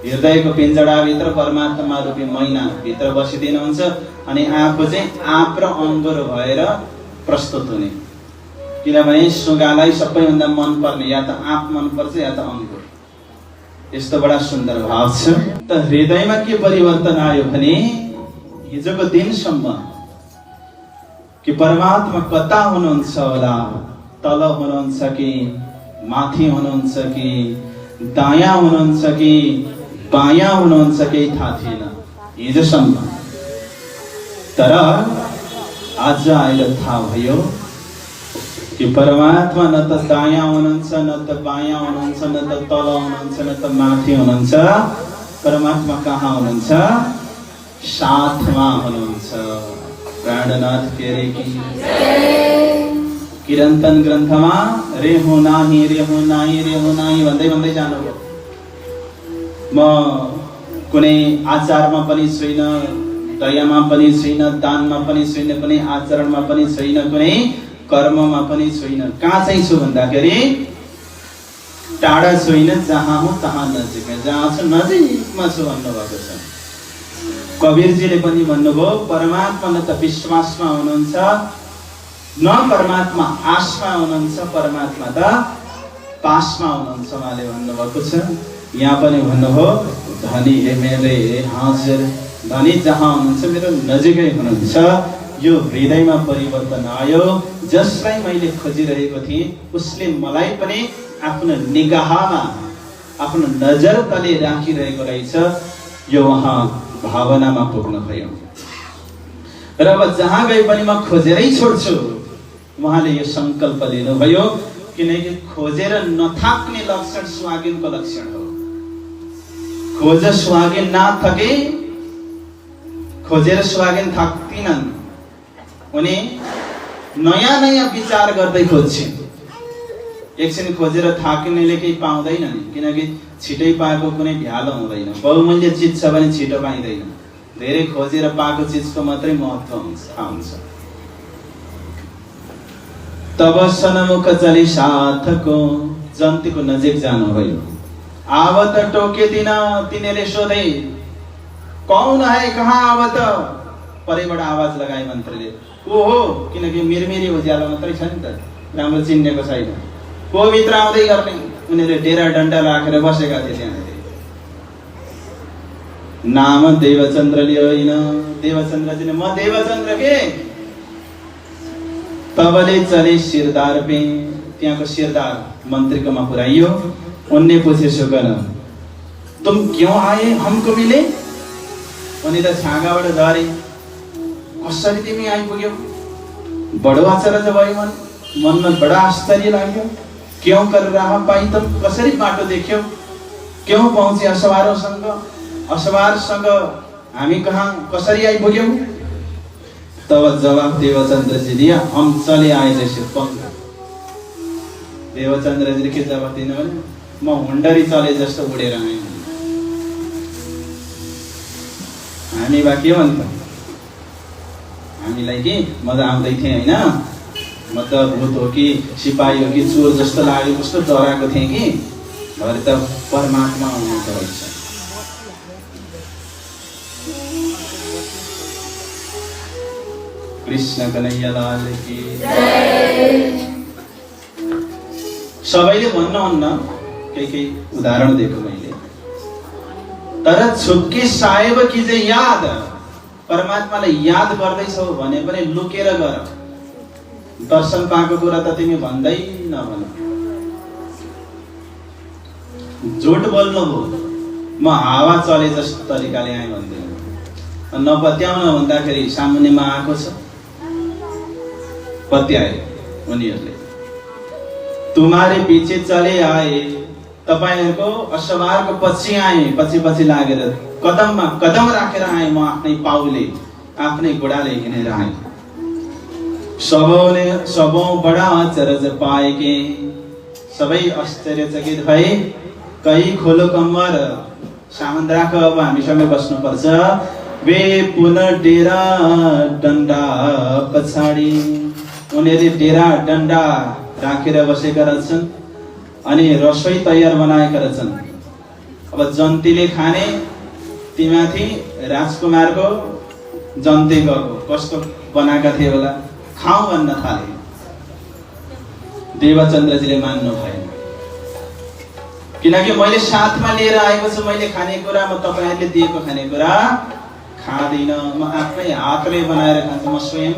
हृदयको पिञ्जडाभित्र परमात्मा रूपी मैना भित्र बसिदिनुहुन्छ अनि आफू चाहिँ आँप र अङ्गुर भएर प्रस्तुत हुने। किनभने सुगालाई सबैभन्दा मन पर्ने या त आँप मन पर्छ या त अङ्गुर। यस्तो बडा सुन्दर भाव छ। त हृदयमा के परिवर्तन आयो भने हिजोको दिनसम्म कि परमात्मा कता हुनुहुन्छ होला, तल हुनुहुन्छ कि माथि हुनुहुन्छ कि दायाँ हुनुहुन्छ कि बायाँ हुनुहुन्छ केही थाहा थिएन हिजोसम्म। तर आज आएर थाहा भयो कि परमात्मा न त दायाँ हुनुहुन्छ, न त बायाँ हुनुहुन्छ, न त तल हुनुहुन्छ, न त माथि हुनुहुन्छ, परमात्मा कहाँ हुनुहुन्छ? साथमा हुनुहुन्छ। प्राणनाथ केरे की किरन्तन ग्रन्थमा रे हो नाही भन्दै भन्दै जानुभयो। म कुनै आचारमा पनि छैन, दयामा पनि छैन, दानमा पनि छैन, कुनै आचरणमा पनि छैन, कुनै कर्ममा पनि छैन। कहाँ चाहिँ छु भन्दाखेरि टाढा छैन, जहाँ हो तहाँ नजिक, जहाँ छु नजिकमा छु भन्नुभएको छ। कबीरजीले पनि भन्नुभयो परमात्मा न त विश्वासमा हुनुहुन्छ, न परमात्मा आशमा हुनुहुन्छ, परमात्मा त पासमा हुनुहुन्छ उहाँले भन्नुभएको छ। यहाँ पनि भन्नुभयो धनी मेरे हाजिर, धनी जहाँ हुनुहुन्छ मेरो नजिकै हुनुहुन्छ। यो हृदयमा परिवर्तन आयो। जसलाई मैले खोजिरहेको थिएँ उसले मलाई पनि आफ्नो निगाहमा, आफ्नो नजर तले राखिरहेको रहेछ। यो उहाँ भावनामा पुग्नु भयो। र अब जहाँ गए पनि म खोजेरै छोड्छु, उहाँले यो संकल्प लिनुभयो। किनकि खोजेर नथाक्ने लक्षण सुहागिनको लक्षण हो। खोज सुहागिन नथके, खोजेर सुहागिन थक्दिनन्। उनी नयाँ नयाँ विचार गर्दै खोज्छिन्। एकछिन खोजेर थाक्नेले केही पाउँदैन नि, किनकि छिटै पाएको कुनै भ्यालो हुँदैन। बहुमूल्य चिज छ भने छिटो पाइँदैन। धेरै खोजेर पाएको चिजको मात्रै महत्त्व हुन्छ। तब सनमुख चली साथको, जन्तीको नजिक जानुभयो। आवत टोके तिनीले सोधे कौन है, कहाँ आवत? परैबाट आवाज लगाए मन्त्रीले, को हो? किनकि मिरमिरी उज्यालो मात्रै छ नि त, राम्रो चिन्नेको छैन। को भित्र आउँदै गर्ने? उनीहरूले डेरा डन्डा राखेर बसेका थिए त्यहाँनिर। नाम देवचन्द्रले होइन, देवचन्द्रजीले म देवचन्द्र के। तबले चले सिरदार पे, त्यहाँको सिरदार मन्त्रीकोमा पुर्याइयो। उनले पूछे सुगन तुम क्यों आए हमको मिले? उनी त छाँगाबाट झरे। कसरी तिमी आइपुग्यौ? बडो आश्चर्य भयो, मनमा बडा आश्चर्य लाग्यो। क्यों कर रहा पाई तुम? कसरी बाटो देख्यौ? क्यों पहुँचे असवारसँग? असवारसँग हामी कहाँ कसरी आइपुग्यौ? तब जवाब देवचन्द्रजी दिया, हम चले आए जैसे पंख। देवचन्द्रजीले के जवाब दिनु भने, म हुन्डरी चले जस्तो उडेर आएँ। हामी बा के भन्छ? हामीलाई कि म त आउँदै थिएँ होइन, म त भूत हो कि सिपाही हो कि चोर जस्तो लाग्यो, कस्तो डराएको थिएँ कि। भरे त परमात्मा हुनुहुन्छ रहेछ। कृष्ण कन्हैया लाल की जय। सबैले भन्नुहुन्न, केही उदाहरण दिएको मैले। तर छुपके साहेब की जे याद, परमात्मालाई याद गर्दैछौ भने पनि लुकेर गर। दर्शन पाएको कुरा त तिमी भन्दै नभन। झुट बोल्नु भो, म हावा चले जस्तो तरिकाले आएँ भन्दैन। नपत्याउन भन्दाखेरि सामुन्नेमा आएको छ, पत्याए उनीहरूले। तुम्हारे पीछे चले आए, तपाईहरुको असवारको पछि आए, पछि लागेर कदममा कदम राखेर आए। म आफ्नै पाउले, आफ्नै घोडाले हिँडेर आए। सबौं बडा अचरज पाएके, सबै आश्चर्यचकित भए। कही खोलो कम्मर, सामन राख, अब हामीसँग बस्नुपर्छ। वे पुनः डेरा डन्डा पछाडि, उनीहरूले डेरा डन्डा राखेर बसेका रहेछन्। अनि रसोई तयार बनाएका रहेछन्। अब जन्तीले खाने, तीमाथि राजकुमारको जन्ती गएको कस्तो बनाएका थिए होला, खाऊ भन्न थाले। देवचन्द्रजीले मान्नु भएन, किनकि मैले साथमा लिएर आएको छु। मैले खानेकुरा, म तपाईहरुले दिएको खानेकुरा खादिन। म आफ्नै हातले बनाएर खान्छु, म स्वयं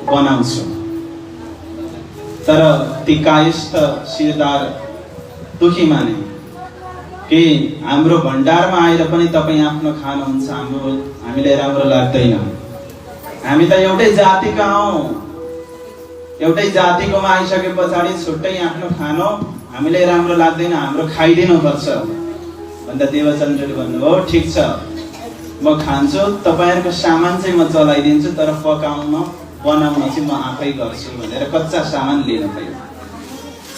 बनाउँछु। तर ती कायस्थ सिरदार दुखी माने कि हाम्रो भण्डारमा आएर पनि तपाई आफ्नो खानुहुन्छ, हामीलाई राम्रो लाग्दैन। हामी त एउटै जातिका हौं, एउटै जातिकोमा आइसके पछाडि छुट्टै आफ्नो खानो हामीलाई राम्रो लाग्दैन, हाम्रो खाइदिनु पर्छ अन्त देवचन्द्रले भन्नुभयो ठिक छ म खान्छु, तपाईहरुको सामान चाहिँ म चलाइदिन्छु, तर पकाउन बनाउन चाहिँ म आफै गर्छु भनेर कच्चा सामान लिनु भयो।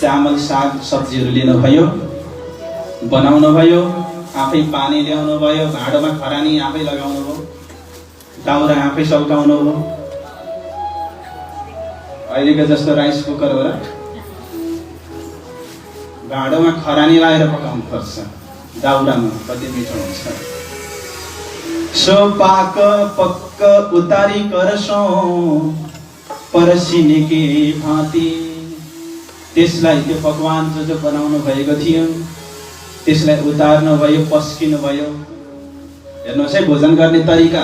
चामल साग सब्जीहरू लिनु भयो, बनाउनु भयो, आफै पानी ल्याउनु भयो, भाँडोमा खरानी आफै लगाउनु भयो, दाउरा आफै सल्काउनु भयो। अहिलेको जस्तो राइस कुकर हो र, भाँडोमा खरानी लगाएर पकाउनु पर्छ, दाउरामा कति मिठो हुन्छ। सो पाक पक्क उतारी करसो परसिने के भाँति, त्यसलाई त्यो पकवान जो बनाउनु भएको थियो त्यसलाई उतार्नु भयो, पस्किनु भयो। हेर्नुहोस् है भोजन गर्ने तरिका।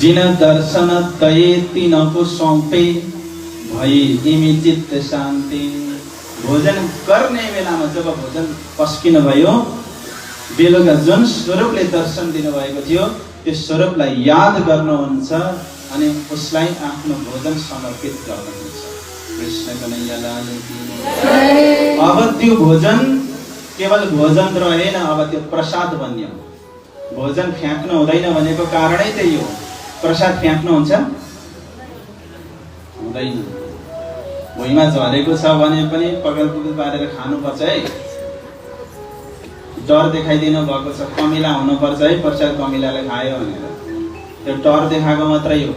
जिन दर्शन तय तिनको सौंपे भई इमी चित्त शान्ति। भोजन गर्ने बेलामा जब भोजन पस्किनु भयो, बेलुका जुन स्वरूपले दर्शन दिनुभएको थियो त्यो स्वरूपलाई याद गर्नुहुन्छ अनि उसलाई आफ्नो भोजन समर्पित गर्नुहुन्छ। कृष्ण कन्हैया लाल की। अब त्यो भोजन केवल भोजन रहेन, अब त्यो प्रसाद बन्यो। भोजन फ्याँक्नु हुँदैन भनेको कारणै त्यही हो। प्रसाद फ्याँक्नु हुन्छ? हुँदैन। भुइँमा झरेको छ भने पनि पगल पुगल पारेर खानुपर्छ है। डर देखाइदिनु भएको छ, कमिला हुनुपर्छ है, प्रसाद कमिलाले खायो भनेर। त्यो डर देखाएको मात्रै हो,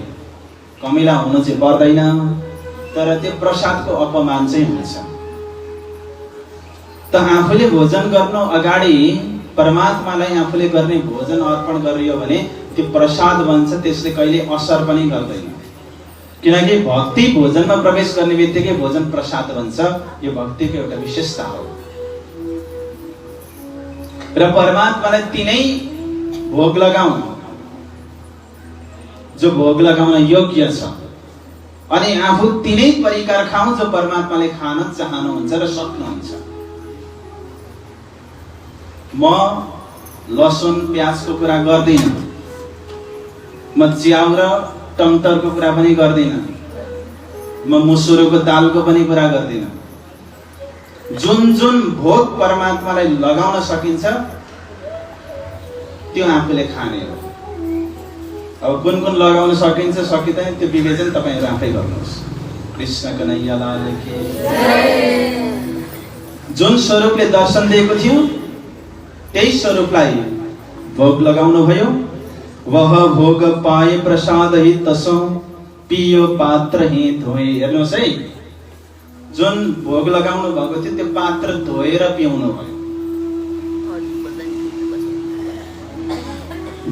कमिला हुनु चाहिँ पर्दैन। तर त्यो प्रसादको अपमान चाहिँ हुन्छ। त आफूले भोजन गर्नु अगाडि परमात्मालाई आफूले गर्ने भोजन अर्पण गरियो भने त्यो प्रसाद बन्छ, त्यसले कहिले असर पनि गर्दैन। किनकि भक्ति भोजनमा प्रवेश गर्ने बित्तिकै भोजन प्रसाद बन्छ। यो भक्तिको एउटा विशेषता हो। र परमात्मालाई तिनै भोग लगाऊ जो भोग लगाउन योग्य छ, अनि आफू तिनै परिकार खाऊ जो परमात्माले खान चाहनुहुन्छ र सक्नुहुन्छ। म लसुन प्याजको कुरा गर्दिन, म च्याउ र टमाटरको कुरा पनि गर्दिन, म मुसुरोको दालको पनि कुरा गर्दिन। जुन जुन भोग परमात्मालाई लगाउन सकिन्छ त्यो आफूले खाने हो। अब कुन कुन लगाउन सकिन्छ सकिँदैन त्यो विवेचन तपाईहरु आफै गर्नुहोस्। कृष्ण कन्हैया लाल की। जुन स्वरूपले दर्शन दिएको थियो त्यही स्वरूपलाई भोग लगाउनु भयो। वह भोग पाए प्रसाद ही तसो पियो पात्र ही धोए। हेर्नुहोस् है, जुन भोग लगाउनु भएको थियो त्यो पात्र धोएर पिउनु भयो।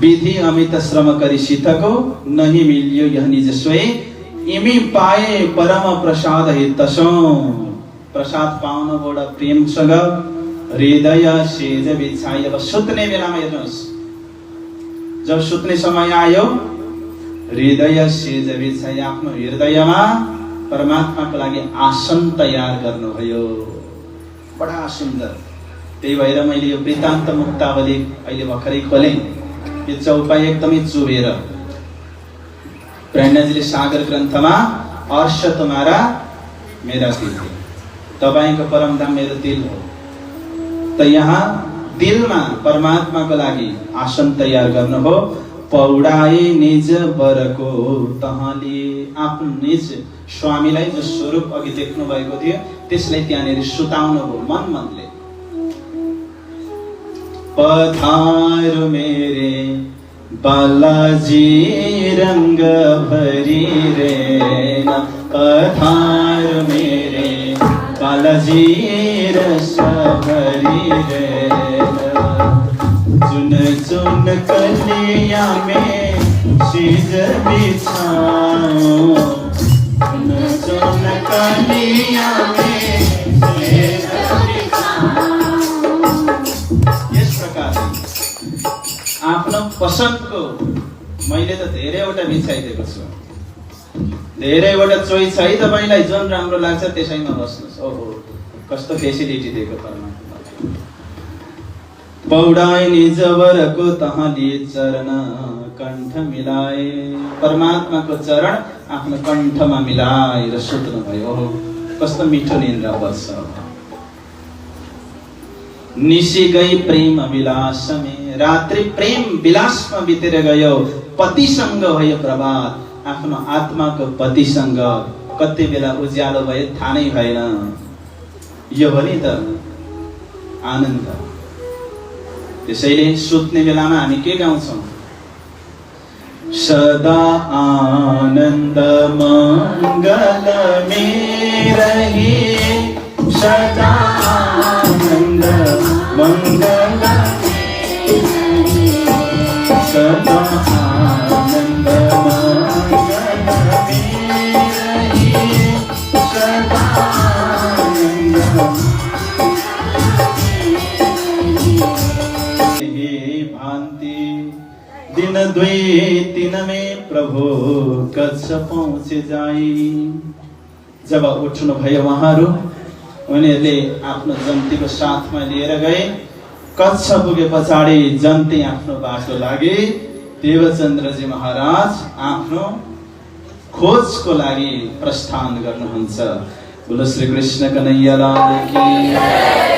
विधि अमित श्रम करी सीतको नहीं मिलियो यह निज सोए इमी पाए परम प्रसाद हितसो। प्रसाद पाउनु बडा प्रेमसँग हृदय सेज बिछाई। अब सुत्ने बेलामा हेर्नुहोस्, जब सुत्ने समय आयो हृदय सेज बिछाई आफ्नो हृदयमा परमात्माको लागि आसन तयार गर्नुभयो। बडा सुन्दर। त्यही भएर मैले यो वृत्तान्त मुक्तावली अहिले भर्खरै खोलेँ। यो चौपाई एकदमै चुबेर प्रेरणाजीले सागर ग्रन्थमा अर्ष तुम्हारा मेरा दिल, तपाईको परम धाम मेरो दिल हो। त यहाँ दिलमा परमात्माको लागि आसन तयार गर्नु हो। पौडाए निज बरको तहले, आफ्नो निज स्वामीलाई जो स्वरूप अघि देख्नु भएको थियो त्यसलाई त्यहाँनिर सुताउनु हो मन मनले। पधार मेरे बालाजी रंग भरी रे, पधार मेरे बालाजी रस भरी रे। चुन चुन कलिया में शीज बिछाओ, चुन चुन कलिया में शीज बिछाओ। आफ्नो पसन्दको मैले त धेरैवटा बिछाइदिएको छु, धेरैवटा चोइस है। तपाईलाई जुन राम्रो लाग्छ त्यसैमा बस्नुस्। ओहो कस्तो फेसिलिटी दिएको परमात्माले। पौडाए निज वरको तहले चरण कण्ठ मिलाए। परमात्माको चरण आफ्नो कण्ठमा मिलाएर सुत्नु भयो। ओहो कस्तो मिठो निन्द्रा बस्छ। निशी गई प्रेम विलास में, रात्रि प्रेम विलासमा बितेर गयो, पतिसँग भयो प्रभात। आफ्नो आत्माको पतिसँग कति बेला उज्यालो भयो थाहा नै भएन। यो हो नि त आनन्द। त्यसैले सुत्ने बेलामा हामी के गाउँछौँ? सदा आनन्द मङ्गल में रहे, सदा आनन्द मङ्गल में रहे, सदा आनन्द मङ्गल में रहे, सदा आनन्द। हे भान्ति दिन 2-3 में प्रभु कच्छ पहुँचे जाई। जब उठ्नु भयो उहाँहरू, उनीहरूले आफ्नो जन्तीको साथमा लिएर गए। कच्छ पुगे पछाडि जन्ती आफ्नो बाटो लागे। देवचन्द्रजी महाराज आफ्नो खोजको लागि प्रस्थान गर्नुहुन्छ। बोलो श्री कृष्ण कन्हैया लाल की।